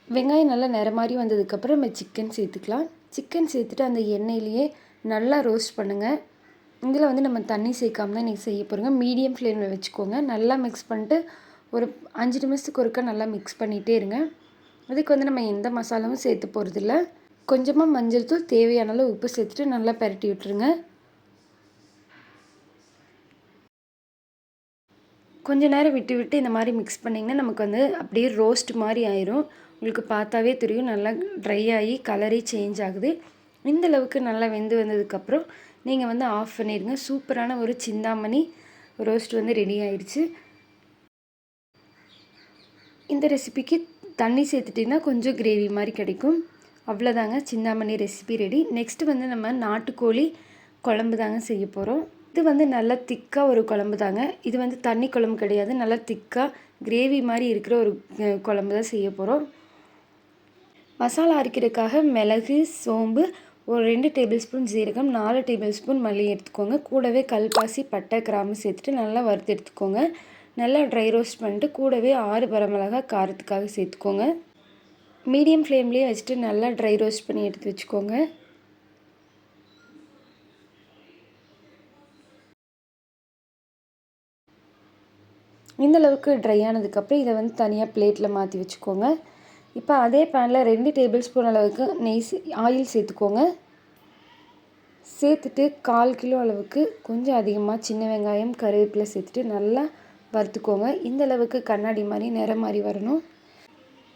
வெங்காயம் நல்லா நிறமாறி வந்ததுக்கப்புறம் நம்ம சிக்கன் சேர்த்துக்கலாம். சிக்கன் சேர்த்துட்டு அந்த எண்ணெயிலேயே நல்லா ரோஸ்ட் பண்ணுங்கள். இதில் வந்து நம்ம தண்ணி சேர்க்காம தான் இன்றைக்கி செய்ய போகிறோங்க. மீடியம் ஃப்ளேமில் வச்சுக்கோங்க. நல்லா மிக்ஸ் பண்ணிட்டு ஒரு 5 நிமிஷத்துக்கு ஒருக்கா நல்லா மிக்ஸ் பண்ணிகிட்டே இருங்க. அதுக்கு வந்து நம்ம எந்த மசாலாவும் சேர்த்து போகிறதில்ல. கொஞ்சமாக மஞ்சள் தூள், தேவையான அளவு உப்பு சேர்த்துட்டு நல்லா பரட்டி விட்டுருங்க. கொஞ்ச நேரம் விட்டு விட்டு இந்த மாதிரி மிக்ஸ் பண்ணிங்கன்னா நமக்கு வந்து அப்படியே ரோஸ்ட் மாதிரி ஆயிரும். உங்களுக்கு பார்த்தாவே தெரியும், நல்லா ட்ரை ஆகி கலரே சேஞ்ச் ஆகுது. இந்தளவுக்கு நல்லா வெந்து வந்ததுக்கப்புறம் நீங்கள் வந்து ஆஃப் பண்ணிடுங்க. சூப்பரான ஒரு சிந்தாமணி ரோஸ்ட் வந்து ரெடி ஆயிடுச்சு. இந்த ரெசிபிக்கு தண்ணி சேர்த்துட்டிங்கன்னா கொஞ்சம் கிரேவி மாதிரி கிடைக்கும். அவ்வளோதாங்க, சிந்தாமணி ரெசிபி ரெடி. நெக்ஸ்ட்டு வந்து நம்ம நாட்டுக்கோழி குழம்பு தாங்க செய்ய போகிறோம். இது வந்து நல்லா திக்காக ஒரு குழம்பு தாங்க. இது வந்து தண்ணி குழம்பு கிடையாது, நல்லா திக்காக கிரேவி மாதிரி இருக்கிற ஒரு குழம்பு தான் செய்ய போகிறோம். மசாலா அரைக்கிறதுக்காக மிளகு, சோம்பு, ஒரு 2 டேபிள் ஸ்பூன் ஜீரகம், 4 டேபிள் ஸ்பூன் மல்லி எடுத்துக்கோங்க. கூடவே கல்பாசி, பட்டை, கிராம்பு சேர்த்துட்டு நல்லா வறுத்து எடுத்துக்கோங்க. நல்லா ட்ரை ரோஸ்ட் பண்ணிட்டு கூடவே 6 வரமிளகாய் காரத்துக்காக சேர்த்துக்கோங்க. மீடியம் ஃப்ளேம்லேயே வச்சுட்டு நல்லா ட்ரை ரோஸ்ட் பண்ணி எடுத்து வச்சுக்கோங்க. இந்தளவுக்கு ட்ரை ஆனதுக்கப்புறம் இதை வந்து தனியாக பிளேட்டில் மாற்றி வச்சுக்கோங்க. இப்போ அதே பேனில் 2 டேபிள் ஸ்பூன் அளவுக்கு ஆயில் சேர்த்துக்கோங்க. சேர்த்துட்டு 1/4 கிலோ அளவுக்கு கொஞ்சம் அதிகமாக சின்ன வெங்காயம், கருவேப்பிலை சேர்த்துட்டு நல்லா வறுத்துக்கோங்க. இந்தளவுக்கு கண்ணாடி மாதிரி நிறம் மாதிரி வரணும்.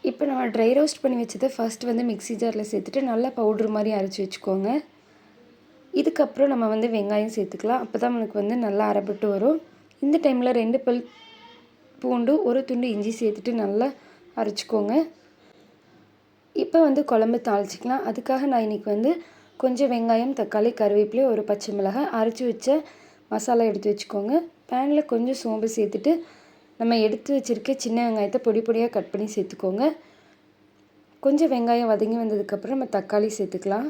இப்போ நம்ம ட்ரை ரோஸ்ட் பண்ணி வச்சதை ஃபஸ்ட்டு வந்து மிக்ஸி ஜாரில் சேர்த்துட்டு நல்லா பவுட்ரு மாதிரி அரைச்சி வச்சுக்கோங்க. இதுக்கப்புறம் நம்ம வந்து வெங்காயம் சேர்த்துக்கலாம். அப்போ தான் நமக்கு வந்து நல்லா அரைப்பட்டு வரும். இந்த டைமில் 2 பல் பூண்டு, 1 துண்டு இஞ்சி சேர்த்துட்டு நல்லா அரைச்சிக்கோங்க. இப்போ வந்து குழம்பு தாளிச்சிக்கலாம். அதுக்காக நான் இன்றைக்கி வந்து கொஞ்சம் வெங்காயம், தக்காளி, கருவேப்பிலை, ஒரு பச்சை மிளகாய், அரைச்சி வச்ச மசாலா எடுத்து வச்சுக்கோங்க. பேனில் கொஞ்சம் சோம்பு சேர்த்துட்டு நம்ம எடுத்து வச்சுருக்க சின்ன வெங்காயத்தை பொடி பொடியாக கட் பண்ணி சேர்த்துக்கோங்க. கொஞ்சம் வெங்காயம் வதங்கி வந்ததுக்கப்புறம் நம்ம தக்காளி சேர்த்துக்கலாம்.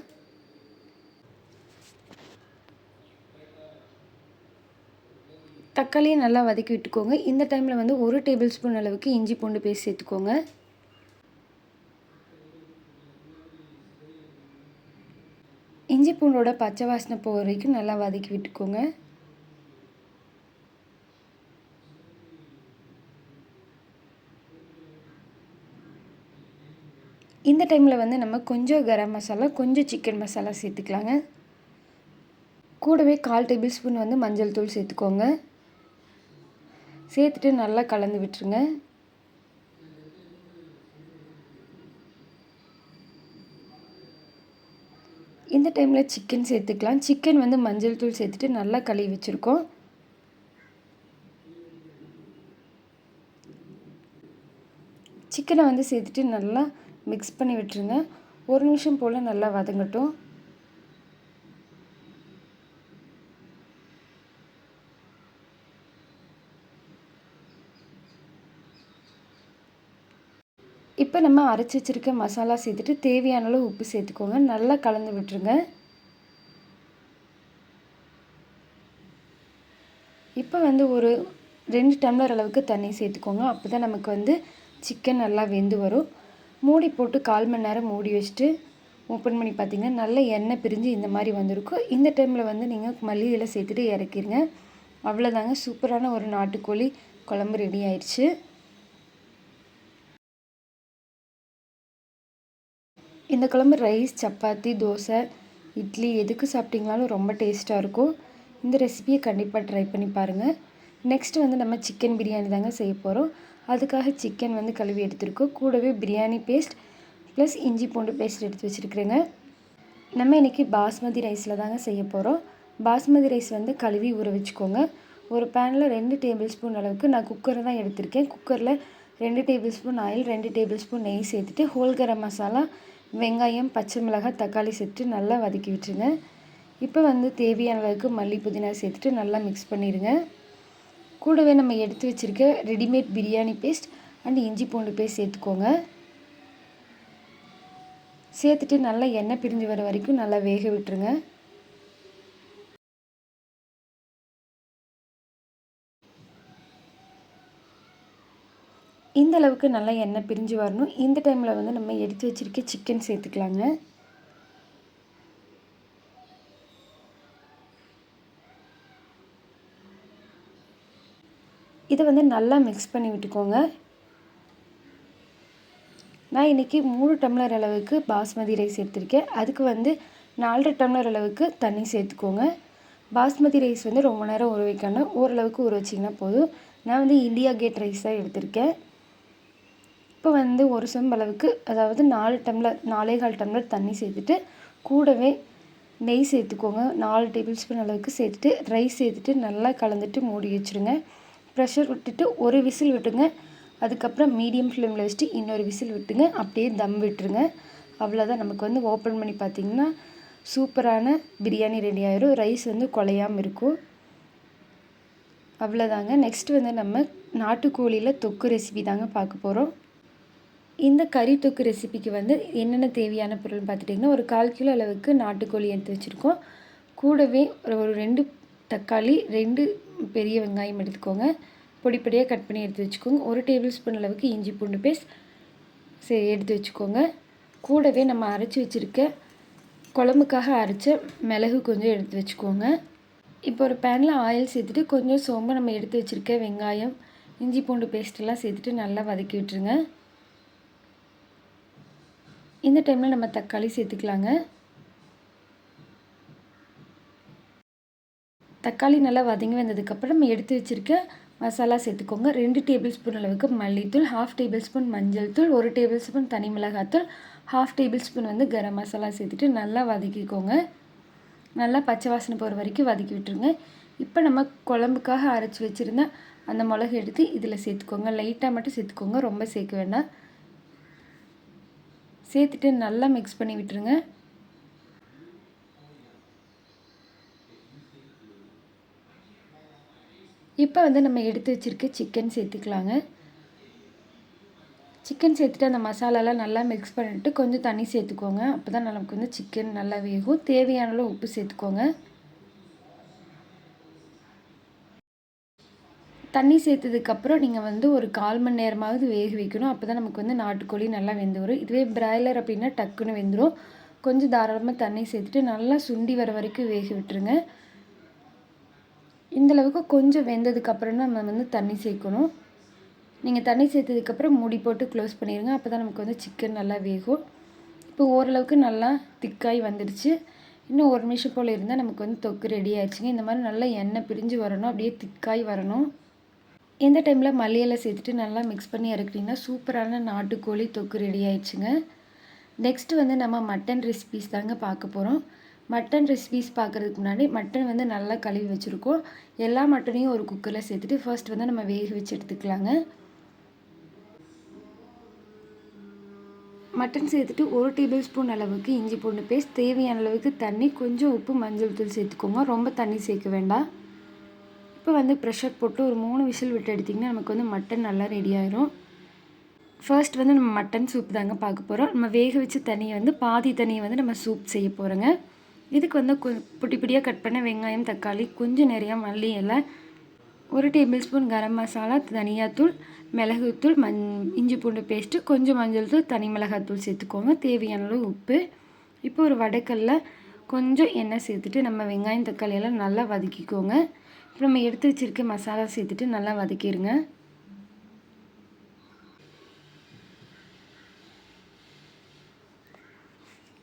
தக்காளியை நல்லா வதக்கி விட்டுக்கோங்க. இந்த டைமில் வந்து 1 டேபிள் ஸ்பூன் அளவுக்கு இஞ்சி பூண்டு பேஸ்ட் சேர்த்துக்கோங்க. இஞ்சி பூண்டோட பச்சை வாசனை போகிற வரைக்கும் நல்லா வதக்கி விட்டுக்கோங்க. இந்த டைமில் வந்து நம்ம கொஞ்சம் கரம் மசாலா, கொஞ்சம் சிக்கன் மசாலா சேர்த்துக்கலாங்க. கூடவே 1/4 டேபிள் ஸ்பூன் வந்து மஞ்சள் தூள் சேர்த்துக்கோங்க. சேர்த்துட்டு நல்லா கலந்து விட்டுருங்க. இந்த டைமில் சிக்கன் சேர்த்துக்கலாம். சிக்கன் வந்து மஞ்சள் தூள் சேர்த்துட்டு நல்லா கழுவி வச்சுருக்கோம். சிக்கனை வந்து சேர்த்துட்டு நல்லா மிக்ஸ் பண்ணி விட்டுருங்க. 1 நிமிஷம் போல் நல்லா வதங்கட்டும். இப்போ நம்ம அரைச்சி வச்சுருக்க மசாலா சேர்த்துட்டு தேவையான அளவு உப்பு சேர்த்துக்கோங்க. நல்லா கலந்து விட்டுருங்க. இப்போ வந்து ஒரு 2 டம்ளர் அளவுக்கு தண்ணி சேர்த்துக்கோங்க. அப்போ தான் நமக்கு வந்து சிக்கன் நல்லா வெந்து வரும். மூடி போட்டு 1/4 மணி நேரம் மூடி வச்சுட்டு ஓப்பன் பண்ணி பார்த்தீங்கன்னா நல்ல எண்ணெய் பிரிஞ்சு இந்த மாதிரி வந்திருக்கும். இந்த டைமில் வந்து நீங்கள் மல்லி இலை சேர்த்துட்டு இறக்கிடுங்க. அவ்வளோதாங்க, சூப்பரான ஒரு நாட்டுக்கோழி குழம்பு ரெடி ஆயிடுச்சு. இந்த குழம்பு ரைஸ், சப்பாத்தி, தோசை, இட்லி எதுக்கு சாப்பிட்டிங்கனாலும் ரொம்ப டேஸ்ட்டாக இருக்கும். இந்த ரெசிபியை கண்டிப்பாக ட்ரை பண்ணி பாருங்கள். நெக்ஸ்ட்டு வந்து நம்ம சிக்கன் பிரியாணி தாங்க செய்ய போகிறோம். அதுக்காக சிக்கன் வந்து கழுவி எடுத்துருக்கோம். கூடவே பிரியாணி பேஸ்ட் ப்ளஸ் இஞ்சி பூண்டு பேஸ்ட் எடுத்து வச்சுருக்குறேங்க. நம்ம இன்றைக்கி பாஸ்மதி ரைஸில் தாங்க செய்ய போகிறோம். பாஸ்மதி ரைஸ் வந்து கழுவி ஊற வச்சுக்கோங்க. ஒரு பேனில் 2 டேபிள் ஸ்பூன் அளவுக்கு நான் குக்கரை தான் எடுத்திருக்கேன். குக்கரில் 2 table spoon oil, 2 table spoon நெய் சேர்த்துட்டு ஹோல் கரம் மசாலா, வெங்காயம், பச்சை மிளகாய், தக்காளி சேர்த்துட்டு நல்லா வதக்கி விட்டுருங்க. இப்போ வந்து தேவையான அளவுக்கு மல்லி, புதினா சேர்த்துட்டு நல்லா மிக்ஸ் பண்ணிடுங்க. கூடவே நம்ம எடுத்து வச்சுருக்க ரெடிமேட் பிரியாணி பேஸ்ட் அண்ட் இஞ்சி பூண்டு பேஸ்ட் சேர்த்துக்கோங்க. சேர்த்துட்டு நல்லா எண்ணெய் பிரிஞ்சு வர வரைக்கும் நல்லா வேக விட்டுருங்க. இந்த அளவுக்கு நல்லா எண்ணெய் பிரிஞ்சு வரணும். இந்த டைமில் வந்து நம்ம எடுத்து வச்சுருக்க சிக்கன் சேர்த்துக்கலாங்க. இதை வந்து நல்லா மிக்ஸ் பண்ணி விட்டுக்கோங்க. நான் இன்றைக்கி 3 டம்ளர் அளவுக்கு பாஸ்மதி ரைஸ் எடுத்திருக்கேன். அதுக்கு வந்து 4 டம்ளர் அளவுக்கு தண்ணி சேர்த்துக்கோங்க. பாஸ்மதி ரைஸ் வந்து ரொம்ப நேரம் ஊற வைக்கணும், ஓரளவுக்கு ஊற வச்சிங்கன்னா போதும். நான் வந்து இந்தியா கேட் ரைஸ் தான் எடுத்திருக்கேன். இப்போ வந்து ஒரு சொம்பு அளவுக்கு, அதாவது 4 டம்ளர் 4.25 டம்ளர் தண்ணி சேர்த்துட்டு கூடவே நெய் சேர்த்துக்கோங்க. 4 டேபிள் ஸ்பூன் அளவுக்கு சேர்த்துட்டு ரைஸ் சேர்த்துட்டு நல்லா கலந்துட்டு மூடி வச்சுருங்க. ப்ரெஷர் விட்டுட்டு ஒரு விசில் விட்டுங்க. அதுக்கப்புறம் மீடியம் ஃப்ளேமில் வச்சுட்டு இன்னொரு விசில் விட்டுங்க. அப்படியே தம் விட்டுருங்க. அவ்வளோதான், நமக்கு வந்து ஓப்பன் பண்ணி பார்த்திங்கன்னா சூப்பரான பிரியாணி ரெடி ஆயிடும். ரைஸ் வந்து குலையாமல் இருக்கும். அவ்வளோதாங்க. நெக்ஸ்ட் வந்து நம்ம நாட்டுக்கோழியில் தொக்கு ரெசிபி தாங்க பார்க்க போகிறோம். இந்த கறி தொக்கு ரெசிபிக்கு வந்து என்னென்ன தேவையான பொருள்னு பார்த்துட்டிங்கன்னா, ஒரு 1/4 கிலோ அளவுக்கு நாட்டுக்கோழி எடுத்து வச்சுருக்கோம். கூடவே ஒரு 2 தக்காளி, 2 பெரிய வெங்காயம் எடுத்துக்கோங்க. பொடியாக கட் பண்ணி எடுத்து வச்சுக்கோங்க. 1 டேபிள் ஸ்பூன் அளவுக்கு இஞ்சி பூண்டு பேஸ்ட் எடுத்து வச்சுக்கோங்க. கூடவே நம்ம அரைச்சி வச்சுருக்க குழம்புக்காக அரைச்ச மிளகு கொஞ்சம் எடுத்து வச்சுக்கோங்க. இப்போ ஒரு பேனில் ஆயில் சேர்த்துட்டு கொஞ்சம் சோம்பு, நம்ம எடுத்து வச்சுருக்க வெங்காயம், இஞ்சி பூண்டு பேஸ்ட்டெல்லாம் சேர்த்துட்டு நல்லா வதக்கி விட்டுருங்க. இந்த டைமில் நம்ம தக்காளி சேர்த்துக்கலாங்க. தக்காளி நல்லா வதங்கி வந்ததுக்கப்புறம் நம்ம எடுத்து வச்சுருக்க மசாலா சேர்த்துக்கோங்க. 2 டேபிள் ஸ்பூன் அளவுக்கு மல்லித்தூள், 1/2 டேபிள் ஸ்பூன் மஞ்சள் தூள், 1 டேபிள் ஸ்பூன் தனி மிளகாத்தூள், 1/2 டேபிள் ஸ்பூன் வந்து கரம் மசாலா சேர்த்துட்டு நல்லா வதக்கிக்கோங்க. நல்லா பச்சை வாசனை போகிற வரைக்கும் வதக்கி விட்டுருங்க. இப்போ நம்ம குழம்புக்காக அரைச்சி வச்சுருந்த அந்த மிளகு எடுத்து இதில் சேர்த்துக்கோங்க. லைட்டாக மட்டும் சேர்த்துக்கோங்க, ரொம்ப சேர்க்க வேண்டாம். சேர்த்துட்டு நல்லா மிக்ஸ் பண்ணி விட்டுருங்க. இப்போ வந்து நம்ம எடுத்து வச்சுருக்க சிக்கன் சேர்த்துக்கலாங்க. சிக்கன் சேர்த்துட்டு அந்த மசாலாலாம் நல்லா மிக்ஸ் பண்ணிவிட்டு கொஞ்சம் தண்ணி சேர்த்துக்கோங்க. அப்போ தான் நமக்கு வந்து சிக்கன் நல்லா வேகும். தேவையான அளவு உப்பு சேர்த்துக்கோங்க. தண்ணி சேர்த்ததுக்கப்புறம் நீங்கள் வந்து ஒரு 1/4 மணி நேரமாவது வேக வைக்கணும். அப்போ தான் நமக்கு வந்து நாட்டுக்கோழி நல்லா வெந்து வரும். இதுவே பிராய்லர் அப்படின்னா டக்குன்னு வெந்துடும். கொஞ்சம் தாராளமாக தண்ணி சேர்த்துட்டு நல்லா சுண்டி வர வரைக்கும் வேக விட்டுருங்க. இந்தளவுக்கு கொஞ்சம் வெந்ததுக்கப்புறம் தான் நம்ம வந்து தண்ணி சேர்க்கணும். நீங்கள் தண்ணி சேர்த்ததுக்கப்புறம் மூடி போட்டு க்ளோஸ் பண்ணிடுங்க. அப்போ தான் நமக்கு வந்து சிக்கன் நல்லா வேகும். இப்போ ஓரளவுக்கு நல்லா திக்காய் வந்துடுச்சு. இன்னும் 1 நிமிஷம் போல் இருந்தால் நமக்கு வந்து தொக்கு ரெடி ஆயிடுச்சுங்க. இந்த மாதிரி நல்லா எண்ணெய் பிரிஞ்சு வரணும், அப்படியே திக்காய் வரணும். இந்த டைமில் மல்லி இலை சேர்த்துட்டு நல்லா மிக்ஸ் பண்ணி இறக்குனீங்கன்னா சூப்பரான நாட்டுக்கோழி தொக்கு ரெடி ஆயிடுச்சுங்க. நெக்ஸ்ட்டு வந்து நம்ம மட்டன் ரெசிபீஸ் தாங்க பார்க்க போகிறோம். மட்டன் ரெசிபீஸ் பார்க்குறதுக்கு முன்னாடி மட்டன் வந்து நல்லா கழுவி வச்சுருக்கோம். எல்லா மட்டனையும் ஒரு குக்கரில் சேர்த்துட்டு ஃபர்ஸ்ட் வந்து நம்ம வேக வச்சு எடுத்துக்கலாங்க. மட்டன் சேர்த்துட்டு 1 டேபிள் ஸ்பூன் அளவுக்கு இஞ்சி பூண்டு பேஸ்ட், தேவையான அளவுக்கு தண்ணி, கொஞ்சம் உப்பு, மஞ்சள் தூள் சேர்த்துக்கோங்க. ரொம்ப தண்ணி சேர்க்க வேண்டாம். இப்போ வந்து ப்ரெஷர் போட்டு ஒரு 3 விசில் விட்டு எடுத்திங்கன்னா நமக்கு வந்து மட்டன் நல்லா ரெடி ஆயிரும். ஃபர்ஸ்ட் வந்து நம்ம மட்டன் சூப் தாங்க பார்க்க போகிறோம். நம்ம வேக வச்ச தண்ணியை வந்து பாதி தண்ணியை வந்து நம்ம சூப் செய்ய போகிறோங்க. இதுக்கு வந்து பொடி பொடியாக கட் பண்ண வெங்காயம், தக்காளி, கொஞ்சம் நிறையா மல்லி இலை, 1 டேபிள் ஸ்பூன் கரம் மசாலா, தனியாத்தூள், மிளகுத்தூள், இஞ்சி பூண்டு பேஸ்ட்டு, கொஞ்சம் மஞ்சள் தூள், தனி மிளகாத்தூள் சேர்த்துக்கோங்க. தேவையான அளவு உப்பு. இப்போ ஒரு வடைக்கல்ல கொஞ்சம் எண்ணெய் சேர்த்துட்டு நம்ம வெங்காயம், தக்காளி எல்லாம் நல்லா வதக்கிக்கோங்க. இப்போ நம்ம எடுத்து வச்சுருக்க மசாலா சேர்த்துட்டு நல்லா வதக்கிடுங்க.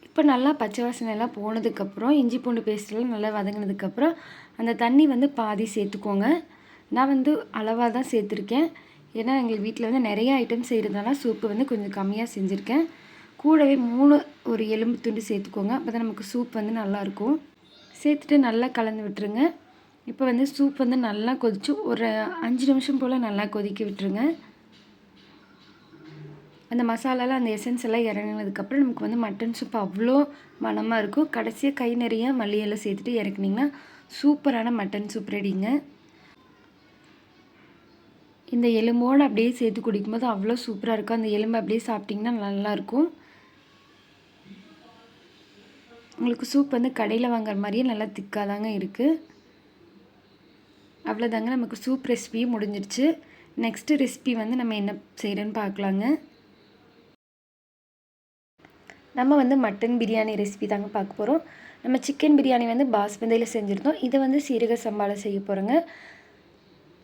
இப்போ நல்லா பச்சை வாசனை எல்லாம் போனதுக்கப்புறம் இஞ்சி பூண்டு பேஸ்ட்டெல்லாம் நல்லா வதங்கினதுக்கப்புறம் அந்த தண்ணி வந்து பாதி சேர்த்துக்கோங்க. நான் வந்து அளவாக தான் சேர்த்துருக்கேன். ஏன்னா எங்கள் வீட்டில் வந்து நிறைய ஐட்டம் செய்கிறதுனால சூப்பு வந்து கொஞ்சம் கம்மியாக செஞ்சுருக்கேன். கூடவே 3 ஒரு எலும்பு துண்டு சேர்த்துக்கோங்க. அப்போ தான் நமக்கு சூப் வந்து நல்லாயிருக்கும். சேர்த்துட்டு நல்லா கலந்து விட்டுருங்க. இப்போ வந்து சூப் வந்து நல்லா கொதித்து ஒரு 5 நிமிஷம் போல் நல்லா கொதிக்க விட்டுருங்க. அந்த மசாலாலாம் அந்த எசன்ஸ் எல்லாம் இறங்கினதுக்கப்புறம் நமக்கு வந்து மட்டன் சூப் அவ்வளோ மணமாக இருக்கும். கடைசியாக கை நிறைய மல்லி எல்லாம் சேர்த்துட்டு இறக்குனிங்கன்னா சூப்பரான மட்டன் சூப் ரெடிங்க. இந்த எலும்போடு அப்படியே சேர்த்து குடிக்கும்போது அவ்வளோ சூப்பராக இருக்கும். அந்த எலும்பு அப்படியே சாப்பிட்டிங்கன்னா நல்லாயிருக்கும். உங்களுக்கு சூப் வந்து கடையில் வாங்குற மாதிரியே நல்லா திக்காக தாங்க இருக்குது. அவ்வளோதாங்க, நமக்கு சூப் ரெசிபியும் முடிஞ்சிடுச்சு. நெக்ஸ்ட்டு ரெசிபி வந்து நம்ம என்ன செய்கிறோன்னு பார்க்கலாங்க. நம்ம வந்து மட்டன் பிரியாணி ரெசிபி தாங்க பார்க்க போகிறோம். நம்ம சிக்கன் பிரியாணி வந்து பாஸ்மதியில் செஞ்சுருந்தோம். இதை வந்து சீரக சம்பாவில் செய்ய போகிறோங்க.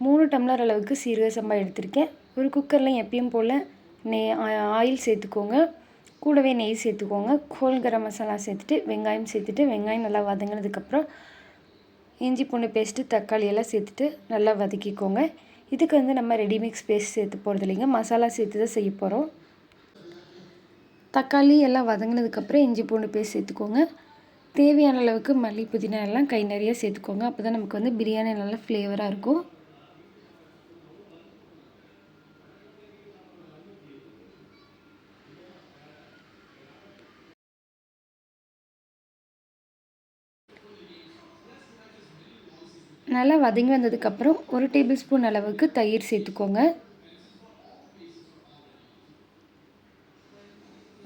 3 டம்ளர் அளவுக்கு சீரக சம்பா எடுத்திருக்கேன். ஒரு குக்கரில் எப்பயும் போல் ஆயில் சேர்த்துக்கோங்க. கூடவே நெய் சேர்த்துக்கோங்க. ஹோல் கரம் மசாலா சேர்த்துட்டு வெங்காயம் சேர்த்துட்டு வெங்காயம் நல்லா வதங்கினதுக்கப்புறம் இஞ்சி பூண்டு பேஸ்ட்டு, தக்காளி எல்லாம் சேர்த்துட்டு நல்லா வதக்கிக்கோங்க. இதுக்கு வந்து நம்ம ரெடிமிக்ஸ் பேஸ்ட் சேர்த்து போகிறது இல்லைங்க, மசாலா சேர்த்து தான் செய்ய போகிறோம். தக்காளி எல்லாம் வதங்கினதுக்கப்புறம் இஞ்சி பூண்டு பேஸ்ட் சேர்த்துக்கோங்க. தேவையான அளவுக்கு மல்லி, புதினா எல்லாம் கை நிறைய சேர்த்துக்கோங்க. அப்போ தான் நமக்கு வந்து பிரியாணி நல்லா ஃப்ளேவராக இருக்கும். நல்லா வதங்கி வந்ததுக்கப்புறம் 1 டேபிள் ஸ்பூன் அளவுக்கு தயிர் சேர்த்துக்கோங்க.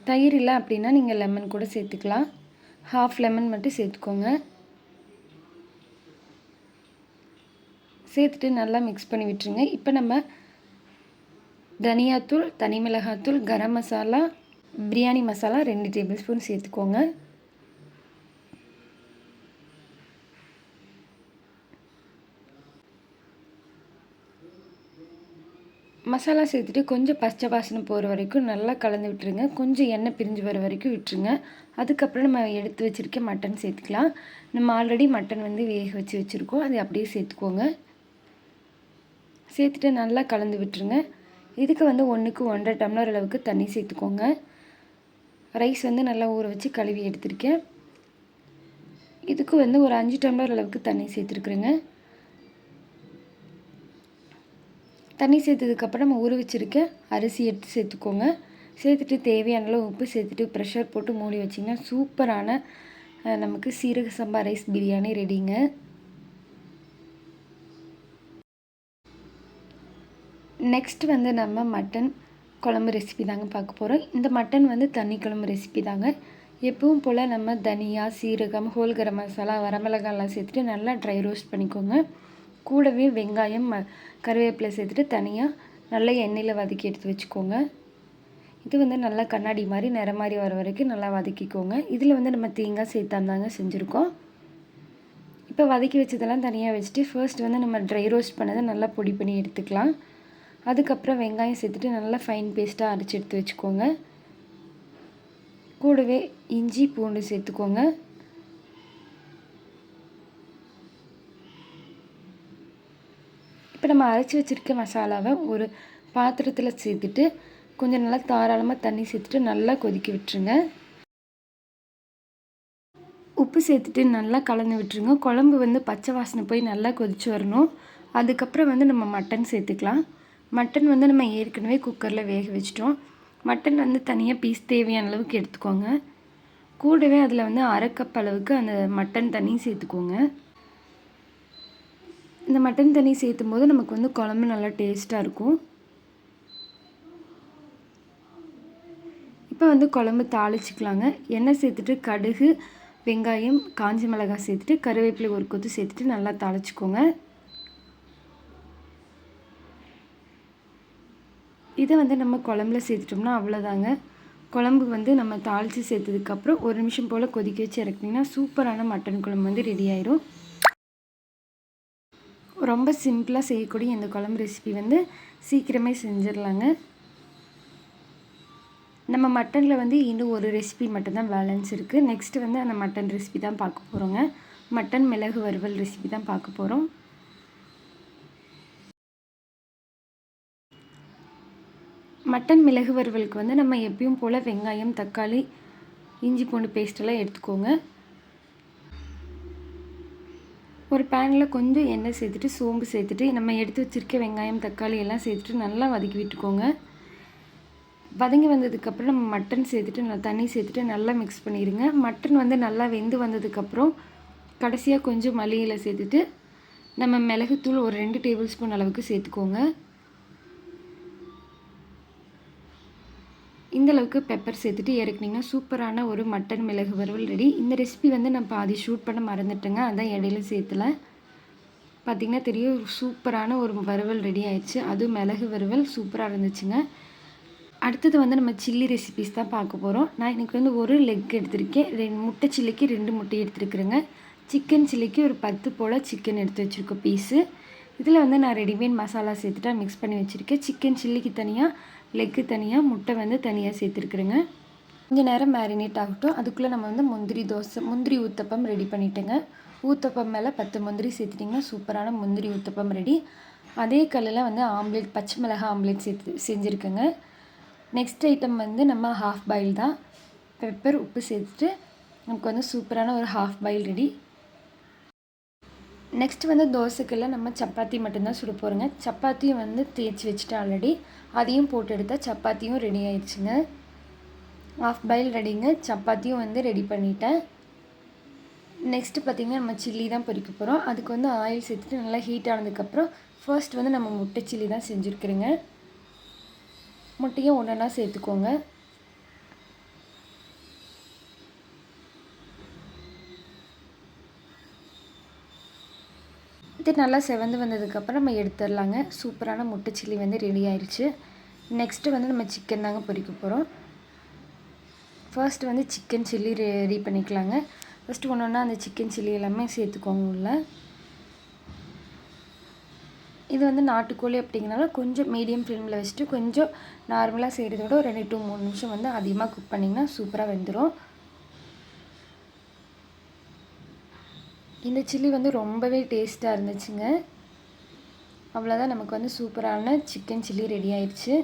தயிர் இல்லை அப்படின்னா நீங்கள் லெமன் கூட சேர்த்துக்கலாம். 1/2 லெமன் மட்டும் சேர்த்துக்கோங்க. சேர்த்துட்டு நல்லா மிக்ஸ் பண்ணி விட்டுருங்க. இப்போ நம்ம தனியாத்தூள், தனி மிளகாத்தூள், கரம் மசாலா, பிரியாணி மசாலா 2 டேபிள் ஸ்பூன் சேர்த்துக்கோங்க. மசாலா சேர்த்துட்டு கொஞ்சம் பச்சை வாசனை போகிற வரைக்கும் நல்லா கலந்து விட்டுருங்க. கொஞ்சம் எண்ணெய் பிரிஞ்சு வர வரைக்கும் விட்டுருங்க. அதுக்கப்புறம் நம்ம எடுத்து வச்சுருக்க மட்டன் சேர்த்துக்கலாம். நம்ம ஆல்ரெடி மட்டன் வந்து வேக வச்சு வச்சுருக்கோம், அதை அப்படியே சேர்த்துக்கோங்க. சேர்த்துட்டு நல்லா கலந்து விட்டுருங்க. இதுக்கு வந்து 1க்கு 1.5 டம்ளர் அளவுக்கு தண்ணி சேர்த்துக்கோங்க. ரைஸ் வந்து நல்லா ஊற வச்சு கழுவி எடுத்துருக்கேன். இதுக்கு வந்து ஒரு 5 டம்ளர் அளவுக்கு தண்ணி சேர்த்துருக்குறேங்க. தண்ணி சேர்த்ததுக்கப்புறம் நம்ம ஊற வச்சுருக்க அரிசி எடுத்து சேர்த்துக்கோங்க. சேர்த்துட்டு தேவையான அளவு உப்பு சேர்த்துட்டு ப்ரெஷர் போட்டு மூடி வச்சிங்கன்னா சூப்பரான நமக்கு சீரக சம்பா ரைஸ் பிரியாணி ரெடிங்க. நெக்ஸ்ட் வந்து நம்ம மட்டன் குழம்பு ரெசிபி தாங்க பார்க்க போகிறோம். இந்த மட்டன் வந்து தண்ணி குழம்பு ரெசிபி தாங்க. எப்பவும் போல் நம்ம தனியா, சீரகம், ஹோல் கரம் மசாலா, வரமிளகாலாம் சேர்த்துட்டு நல்லா ட்ரை ரோஸ்ட் பண்ணிக்கோங்க. கூடவே வெங்காயம் கருவேப்பிலை சேர்த்துட்டு தனியாக நல்லா எண்ணெயில் வதக்கி எடுத்து வச்சுக்கோங்க. இது வந்து நல்லா கண்ணாடி மாதிரி நிறம் மாதிரி வர வரைக்கும் நல்லா வதக்கிக்கோங்க. இதில் வந்து நம்ம தேங்காய் சேர்த்தாந்தாங்க செஞ்சுருக்கோம். இப்போ வதக்கி வச்சதெல்லாம் தனியாக வச்சுட்டு ஃபர்ஸ்ட் வந்து நம்ம ட்ரை ரோஸ்ட் பண்ணதை நல்லா பொடி பண்ணி எடுத்துக்கலாம். அதுக்கப்புறம் வெங்காயம் சேர்த்துட்டு நல்லா ஃபைன் பேஸ்ட்டாக அரைச்சி எடுத்து வச்சுக்கோங்க. கூடவே இஞ்சி பூண்டு சேர்த்துக்கோங்க. இப்போ நம்ம அரைச்சி வச்சுருக்க மசாலாவை ஒரு பாத்திரத்தில் சேர்த்துட்டு கொஞ்சம் நல்லா தாராளமாக தண்ணி சேர்த்துட்டு நல்லா கொதிக்க விட்டுருங்க. உப்பு சேர்த்துட்டு நல்லா கலந்து விட்டுருங்க. குழம்பு வந்து பச்சை வாசனை போய் நல்லா கொதித்து வரணும். அதுக்கப்புறம் வந்து நம்ம மட்டன் சேர்த்துக்கலாம். மட்டன் வந்து நம்ம ஏற்கனவே குக்கரில் வேக வச்சிட்டோம். மட்டன் வந்து தனியாக பீஸ் தேவையான அளவுக்கு எடுத்துக்கோங்க. கூடவே அதில் வந்து 1/2 கப் அளவுக்கு அந்த மட்டன் தண்ணி சேர்த்துக்கோங்க. இந்த மட்டன் தண்ணி சேர்த்தும் போது நமக்கு வந்து குழம்பு நல்லா டேஸ்ட்டாக இருக்கும். இப்போ வந்து குழம்பு தாளிச்சிக்கலாங்க. எண்ணெய் சேர்த்துட்டு கடுகு, வெங்காயம், காஞ்ச மிளகாய் சேர்த்துட்டு கருவேப்பிலை ஒரு கொத்து சேர்த்துட்டு நல்லா தாளிச்சிக்கோங்க. இதை வந்து நம்ம குழம்புல சேர்த்துட்டோம்னா அவ்வளோதாங்க. குழம்பு வந்து நம்ம தாளித்து சேர்த்ததுக்கப்புறம் 1 நிமிஷம் போல் கொதிக்க வச்சு இறக்குனீங்கன்னா சூப்பரான மட்டன் குழம்பு வந்து ரெடி ஆயிரும். ரொம்ப சிம்பிளாக செய்யக்கூடிய இந்த குழம்பு ரெசிபி வந்து சீக்கிரமே செஞ்சிடலாங்க. நம்ம மட்டனில் வந்து இன்னும் ஒரு ரெசிபி மட்டும்தான் பேலன்ஸ் இருக்குது. நெக்ஸ்ட்டு வந்து அந்த மட்டன் ரெசிபி தான் பார்க்க போகிறோங்க. மட்டன் மிளகு வறுவல் ரெசிபி தான் பார்க்க போகிறோம். மட்டன் மிளகு வறுவலுக்கு வந்து நம்ம எப்பயும் போல் வெங்காயம், தக்காளி, இஞ்சி பூண்டு பேஸ்ட்டெல்லாம் எடுத்துக்கோங்க. ஒரு பேனில் கொஞ்சம் எண்ணெய் சேர்த்துட்டு சோம்பு சேர்த்துட்டு நம்ம எடுத்து வச்சுருக்க வெங்காயம், தக்காளி எல்லாம் சேர்த்துட்டு நல்லா வதக்கி விட்டுக்கோங்க. வதங்கி வந்ததுக்கப்புறம் நம்ம மட்டன் சேர்த்துட்டு தண்ணி சேர்த்துட்டு நல்லா மிக்ஸ் பண்ணிடுங்க. மட்டன் வந்து நல்லா வெந்து வந்ததுக்கப்புறம் கடைசியாக கொஞ்சம் மல்லி இலை சேர்த்துட்டு நம்ம மிளகுத்தூள் ஒரு 2 டேபிள் ஸ்பூன் அளவுக்கு சேர்த்துக்கோங்க. இந்தளவுக்கு பெப்பர் சேர்த்துட்டு இறக்குனிங்கன்னா சூப்பரான ஒரு மட்டன் மிளகு வறுவல் ரெடி. இந்த ரெசிபி வந்து நான் பாதி ஷூட் பண்ண மறந்துட்டேங்க, அதான் இடையில சேர்த்துல. பார்த்திங்கன்னா தெரியும், சூப்பரான ஒரு வறுவல் ரெடி ஆயிடுச்சு. அதுவும் மிளகு வறுவல் சூப்பராக இருந்துச்சுங்க. அடுத்தது வந்து நம்ம சில்லி ரெசிபிஸ் தான் பார்க்க போகிறோம். நான் இன்றைக்கி வந்து ஒரு லெக் எடுத்திருக்கேன். 2 முட்டை சில்லிக்கு 2 முட்டை எடுத்துருக்குறேங்க. சிக்கன் சில்லிக்கு ஒரு 10 போல் சிக்கன் எடுத்து வச்சுருக்கோம் பீஸு. இதில் வந்து நான் ரெடிமேட் மசாலா சேர்த்துட்டா மிக்ஸ் பண்ணி வச்சுருக்கேன். சிக்கன் சில்லிக்கு தனியாக, லெக்கு தனியாக, முட்டை வந்து தனியாக சேர்த்துருக்குறேங்க. கொஞ்சம் நேரம் மேரினேட் ஆகட்டும். அதுக்குள்ளே நம்ம வந்து முந்திரி ஊத்தப்பம் ரெடி பண்ணிட்டேங்க. ஊத்தப்பம் மேலே 10 முந்திரி சேர்த்துட்டிங்கன்னா சூப்பரான முந்திரி ஊத்தப்பம் ரெடி. அதே கல்லில் வந்து ஆம்லேட், பச்சை மிளகாய் ஆம்லேட் செஞ்சுருக்கேங்க. நெக்ஸ்ட் ஐட்டம் வந்து நம்ம ஹாஃப் பாயில் தான். பெப்பர், உப்பு சேர்த்துட்டு நமக்கு வந்து சூப்பரான ஒரு ஹாஃப் பாயில் ரெடி. நெக்ஸ்ட் வந்து தோசைக்கெல்லாம் நம்ம சப்பாத்தி மட்டும்தான் சுட போகிறோங்க. சப்பாத்தியும் வந்து தேய்ச்சி வச்சுட்டு ஆல்ரெடி அதையும் போட்டு எடுத்தால் சப்பாத்தியும் ரெடி ஆயிடுச்சுங்க. ஹாஃப் பாயில் ரெடிங்க. சப்பாத்தியும் வந்து ரெடி பண்ணிட்டேன். நெக்ஸ்ட்டு பார்த்திங்கன்னா நம்ம சில்லி தான் பொரிக்க போகிறோம். அதுக்கு வந்து ஆயில் சேர்த்துட்டு நல்லா ஹீட் ஆனதுக்கப்புறம் ஃபர்ஸ்ட் வந்து நம்ம முட்டை சில்லி தான் செஞ்சுருக்குறேங்க. முட்டையும் ஒன்றா சேர்த்துக்கோங்க. இது நல்லா செவந்து வந்ததுக்கப்புறம் நம்ம எடுத்துடலாங்க. சூப்பரான முட்டை சில்லி வந்து ரெடி ஆயிடுச்சு. நெக்ஸ்ட்டு வந்து நம்ம சிக்கன் தாங்க பொரிக்க போகிறோம். ஃபர்ஸ்ட் வந்து சிக்கன் சில்லி ரெடி பண்ணிக்கலாங்க. ஃபஸ்ட்டு ஒன்று அந்த சிக்கன் சில்லி எல்லாமே சேர்த்துக்கோங்க உள்ள. இது வந்து நாட்டுக்கோழி அப்படிங்கிறனால கொஞ்சம் மீடியம் ஃப்ளேமில் வச்சுட்டு கொஞ்சம் நார்மலாக செய்கிறத விட ஒரு 2 to 3 நிமிஷம் வந்து அதிகமாக குக் பண்ணிங்கன்னா சூப்பராக வெந்துடும். இந்த சில்லி வந்து ரொம்பவே டேஸ்ட்டாக இருந்துச்சுங்க. அவ்வளோதான், நமக்கு வந்து சூப்பரான சிக்கன் சில்லி ரெடி ஆயிடுச்சு.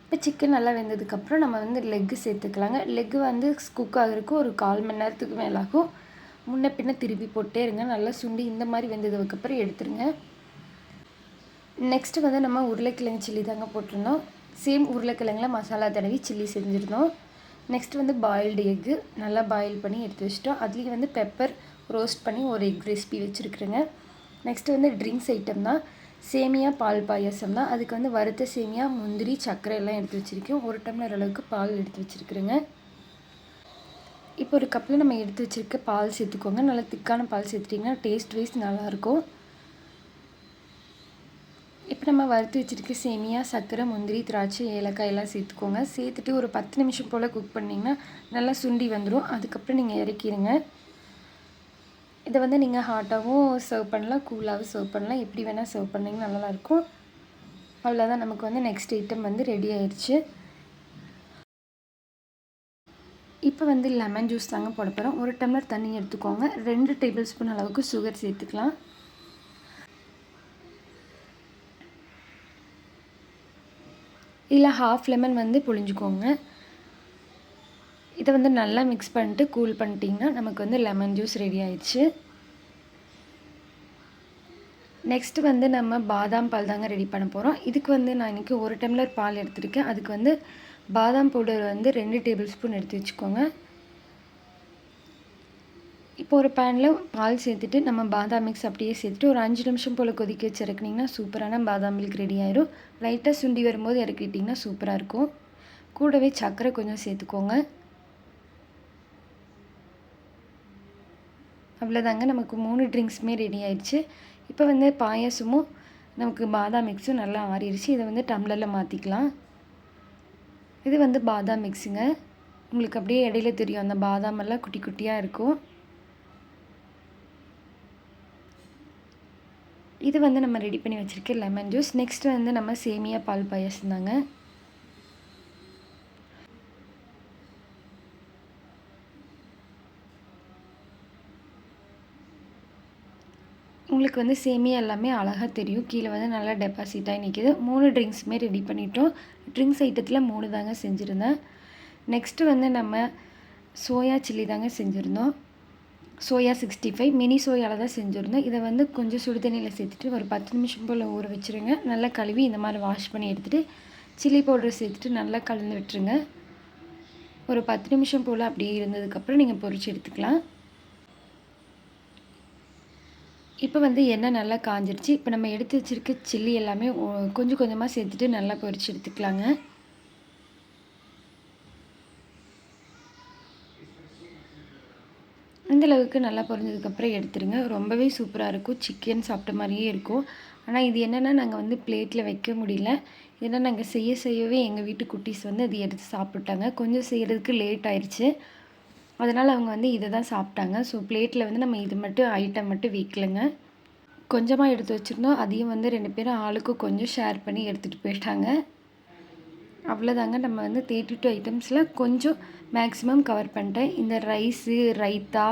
இப்போ சிக்கன் நல்லா வெந்ததுக்கப்புறம் நம்ம வந்து லெக்கு சேர்த்துக்கலாங்க. லெக்கு வந்து குக் ஆகிறதுக்கு ஒரு 1/4 மணி நேரத்துக்கு மேலாகும். முன்ன பின்ன திருப்பி போட்டே இருங்க. நல்லா சுண்டி இந்த மாதிரி வெந்ததுக்கப்புறம் எடுத்துருங்க. நெக்ஸ்ட்டு வந்து நம்ம உருளைக்கிழங்கு சில்லி தாங்க போட்டிருந்தோம். சேம் உருளைக்கிழங்குல மசாலா தடவி சில்லி செஞ்சுருந்தோம். நெக்ஸ்ட் வந்து பாயில்டு எக்கு நல்லா பாயில் பண்ணி எடுத்து வச்சிட்டோம். அதுலேயும் வந்து பெப்பர் ரோஸ்ட் பண்ணி ஒரு எக் ரெசிபி வச்சுருக்குறேங்க. நெக்ஸ்ட்டு வந்து ட்ரிங்க்ஸ் ஐட்டம் தான். சேமியா பால் பாயாசம் தான். அதுக்கு வந்து வறுத்த சேமியா, முந்திரி, சர்க்கரை எல்லாம் எடுத்து வச்சுருக்கேன். 1 டம்ளர் அளவுக்கு பால் எடுத்து வச்சுருக்குறேங்க. இப்போ ஒரு கப்பில் நம்ம எடுத்து வச்சுருக்க பால் சேர்த்துக்கோங்க. நல்லா திக்கான பால் சேர்த்துட்டிங்கன்னா டேஸ்ட் வைஸ் நல்லாயிருக்கும். இப்போ நம்ம வறுத்து வச்சுருக்க சேமியா, சர்க்கரை, முந்திரி, திராட்சை, ஏலக்காய் எல்லாம் சேர்த்துக்கோங்க. சேர்த்துட்டு ஒரு 10 நிமிஷம் போல் குக் பண்ணிங்கன்னா நல்லா சுண்டி வந்துடும். அதுக்கப்புறம் நீங்கள் இறக்கிடுங்க. இதை வந்து நீங்கள் ஹாட்டாகவும் சர்வ் பண்ணலாம், கூலாகவும் சர்வ் பண்ணலாம். எப்படி வேணால் சர்வ் பண்ணிங்கன்னா நல்லாயிருக்கும். அவ்வளோதான், நமக்கு வந்து நெக்ஸ்ட் ஐட்டம் வந்து ரெடி ஆயிடுச்சு. இப்போ வந்து லெமன் ஜூஸ் தாங்க போட போகிறோம். 1 டம்ளர் தண்ணி எடுத்துக்கோங்க. 2 டேபிள் ஸ்பூன் அளவுக்கு சுகர் சேர்த்துக்கலாம். இல்லை ஹாஃப் லெமன் வந்து புழிஞ்சுக்கோங்க. இதை வந்து நல்லா மிக்ஸ் பண்ணிட்டு கூல் பண்ணிட்டிங்கன்னா நமக்கு வந்து லெமன் ஜூஸ் ரெடி ஆயிடுச்சு. நெக்ஸ்ட்டு வந்து நம்ம பாதாம் பால் தாங்க ரெடி பண்ண போகிறோம். இதுக்கு வந்து நான் இன்றைக்கி 1 டம்ளர் பால் எடுத்துருக்கேன். அதுக்கு வந்து பாதாம் பவுடர் வந்து 2 டேபிள் ஸ்பூன் எடுத்து வச்சுக்கோங்க. இப்போ ஒரு பேனில் பால் சேர்த்துட்டு நம்ம பாதாம் மிக்ஸ் அப்படியே சேர்த்துட்டு ஒரு 5 நிமிஷம் போல் கொதிக்க வச்சு இறக்குனிங்கன்னா சூப்பரான பாதாம் மில்க் ரெடி ஆயிரும். லைட்டாக சுண்டி வரும்போது இறக்கிட்டிங்கன்னா சூப்பராக இருக்கும். கூடவே சர்க்கரை கொஞ்சம் சேர்த்துக்கோங்க. அவ்வளோதாங்க, நமக்கு 3 ட்ரிங்க்ஸுமே ரெடி ஆயிடுச்சு. இப்போ வந்து பாயாசமும் நமக்கு பாதாம் மிக்ஸும் நல்லா ஆறிடுச்சு. இதை வந்து டம்ளரில் மாற்றிக்கலாம். இது வந்து பாதாம் மிக்ஸுங்க. உங்களுக்கு அப்படியே இடையில தெரியும், அந்த பாதாமெல்லாம் குட்டி குட்டியாக இருக்கும். இது வந்து நம்ம ரெடி பண்ணி வச்சுருக்க லெமன் ஜூஸ். நெக்ஸ்ட்டு வந்து நம்ம சேமியா பால் பாயாசம் தாங்க. உங்களுக்கு வந்து சேமியா எல்லாமே அழகாக தெரியும். கீழே வந்து நல்லா டெபாசிட்டாகி நிற்கிது. 3 ட்ரிங்க்ஸுமே ரெடி பண்ணிட்டோம். ட்ரிங்க்ஸ் ஐட்டத்தில் 3 தாங்க செஞ்சுருந்தேன். நெக்ஸ்ட்டு வந்து நம்ம சோயா சில்லி தாங்க செஞ்சுருந்தோம். சோயா 65 மினி சோயாவில் தான் செஞ்சுருந்தோம். இதை வந்து கொஞ்சம் சுடு தண்ணியில் சேர்த்துட்டு ஒரு 10 நிமிஷம் போல் ஊற வச்சுருங்க. நல்லா கழுவி இந்த மாதிரி வாஷ் பண்ணி எடுத்துகிட்டு சில்லி பவுடர் சேர்த்துட்டு நல்லா கலந்து விட்டுருங்க. ஒரு 10 நிமிஷம் போல் அப்படியே இருந்ததுக்கப்புறம் நீங்கள் பொரிச்சு எடுத்துக்கலாம். இப்போ வந்து எண்ணெய் நல்லா காஞ்சிருச்சு. இப்போ நம்ம எடுத்து வச்சுருக்க சில்லி எல்லாமே கொஞ்சம் கொஞ்சமாக சேர்த்துட்டு நல்லா பொரிச்சு எடுத்துக்கலாங்க. இந்தளவுக்கு நல்லா பொரிஞ்சதுக்கப்புறம் எடுத்துருங்க. ரொம்பவே சூப்பராக இருக்கும். சிக்கன் சாப்பிட்ட மாதிரியே இருக்கும். ஆனால் இது என்னென்னா நாங்கள் வந்து பிளேட்டில் வைக்க முடியல. ஏன்னா நாங்கள் செய்யவே எங்கள் வீட்டு குட்டீஸ் வந்து அது எடுத்து சாப்பிட்டாங்க. கொஞ்சம் செய்கிறதுக்கு லேட் ஆயிடுச்சு. அதனால் அவங்க வந்து இதை தான் சாப்பிட்டாங்க. ஸோ பிளேட்டில் வந்து நம்ம இது மட்டும் ஐட்டம் மட்டும் வைக்கலைங்க. கொஞ்சமாக எடுத்து வச்சுருந்தோம். அதையும் வந்து 2 பேரும் ஆளுக்கு கொஞ்சம் ஷேர் பண்ணி எடுத்துகிட்டு போயிட்டாங்க. அவ்வளோதாங்க, நம்ம வந்து 32 ஐட்டம்ஸில் கொஞ்சம் மேக்ஸிமம் கவர் பண்ணிட்டேன். இந்த ரைஸு, ரைத்தா,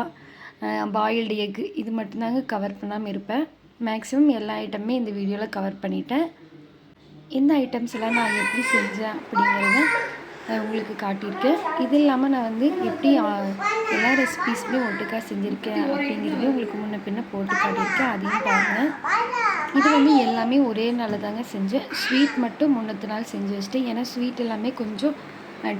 பாயில்டு எக்கு இது மட்டும்தாங்க கவர் பண்ணாமல் இருப்பேன். மேக்ஸிமம் எல்லா ஐட்டமுமே இந்த வீடியோவில் கவர் பண்ணிட்டேன். இந்த ஐட்டம்ஸ் எல்லாம் நான் எப்படி செஞ்சேன் அப்படிங்கிறத உங்களுக்கு காட்டியிருக்கேன். இது இல்லாமல் நான் வந்து எப்படி எல்லா ரெசிபீஸுமே ஒட்டுக்காக செஞ்சுருக்கேன் அப்படிங்கிறதையும் உங்களுக்கு முன்ன பின்ன போட்டு காட்டியிருக்கேன். அதையும் பாருங்கள். இது வந்து எல்லாமே ஒரே நாள் தாங்க செஞ்சேன். ஸ்வீட் மட்டும் முன்னத்து நாள் செஞ்சு வச்சுட்டேன். ஏன்னா ஸ்வீட் எல்லாமே கொஞ்சம்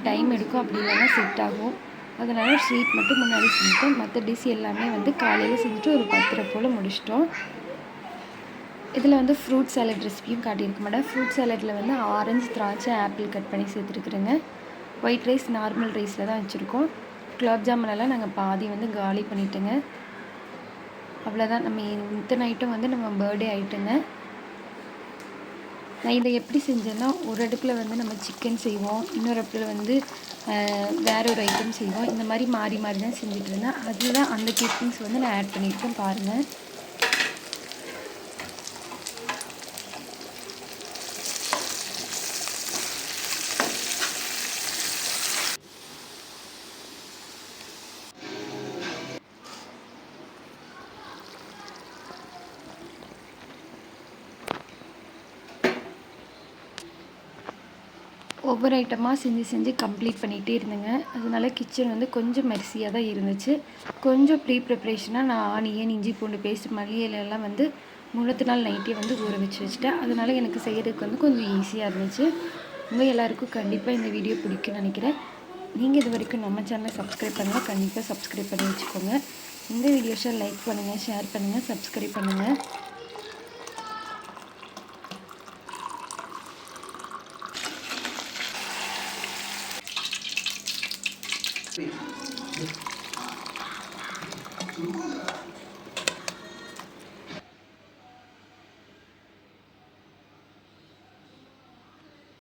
டைம் எடுக்கும், அப்படி இல்லைன்னா செட் ஆகும். அதனால் ஸ்வீட் மட்டும் முன்னாடி செஞ்சுட்டேன். மற்ற டிஷ் எல்லாமே வந்து காலையில் செஞ்சுட்டு ஒரு 10:30 போல் முடிச்சிட்டோம். இதில் வந்து ஃப்ரூட் சாலட் ரெசிபியும் காட்டியிருக்க மாட்டேன். ஃப்ரூட் சாலட்டில் வந்து ஆரஞ்சு, திராட்சை, ஆப்பிள் கட் பண்ணி சேர்த்துருக்குறேங்க. ஒயிட் ரைஸ் நார்மல் ரைஸில் தான் வச்சுருக்கோம். குலாப் ஜாமுனெல்லாம் நாங்கள் பாதி வந்து காலி பண்ணிட்டோங்க. அவ்வளோதான், நம்ம இத்தனை ஐட்டம் வந்து நம்ம பர்த்டே ஐட்டங்க. நான் இதை எப்படி செஞ்சேன்னா, ஒரு அடுப்பில் வந்து நம்ம சிக்கன் செய்வோம், இன்னொரு அடுப்பில் வந்து வேற ஒரு ஐட்டம் செய்வோம். இந்த மாதிரி மாறி மாறி தான் செஞ்சுட்டு இருந்தேன். அதுதான் அந்த கிளிப்பிங்ஸ் வந்து நான் ஆட் பண்ணியிருக்கேன் பாருங்கள். ஒவ்வொரு ஐட்டமாக செஞ்சு கம்ப்ளீட் பண்ணிகிட்டே இருந்தேங்க. அதனால கிச்சன் வந்து கொஞ்சம் மெர்சியாக தான் இருந்துச்சு. கொஞ்சம் ப்ரிப்ரேஷனாக நான் ஆனியன், இஞ்சி பூண்டு பேஸ்ட், மல்லி இலையெல்லாம் வந்து முன்னத்து நாள் நைட்டே வந்து ஊற வச்சுட்டேன். அதனால் எனக்கு செய்கிறதுக்கு வந்து கொஞ்சம் ஈஸியாக இருந்துச்சு. உங்கள் எல்லாேருக்கும் கண்டிப்பாக இந்த வீடியோ பிடிக்கும்னு நினைக்கிறேன். நீங்கள் இது வரைக்கும் நம்ம சேனலை சப்ஸ்கிரைப் பண்ணால் கண்டிப்பாக சப்ஸ்கிரைப் பண்ணி வச்சுக்கோங்க. இந்த வீடியோஸை லைக் பண்ணுங்கள், ஷேர் பண்ணுங்கள், சப்ஸ்கிரைப் பண்ணுங்கள்.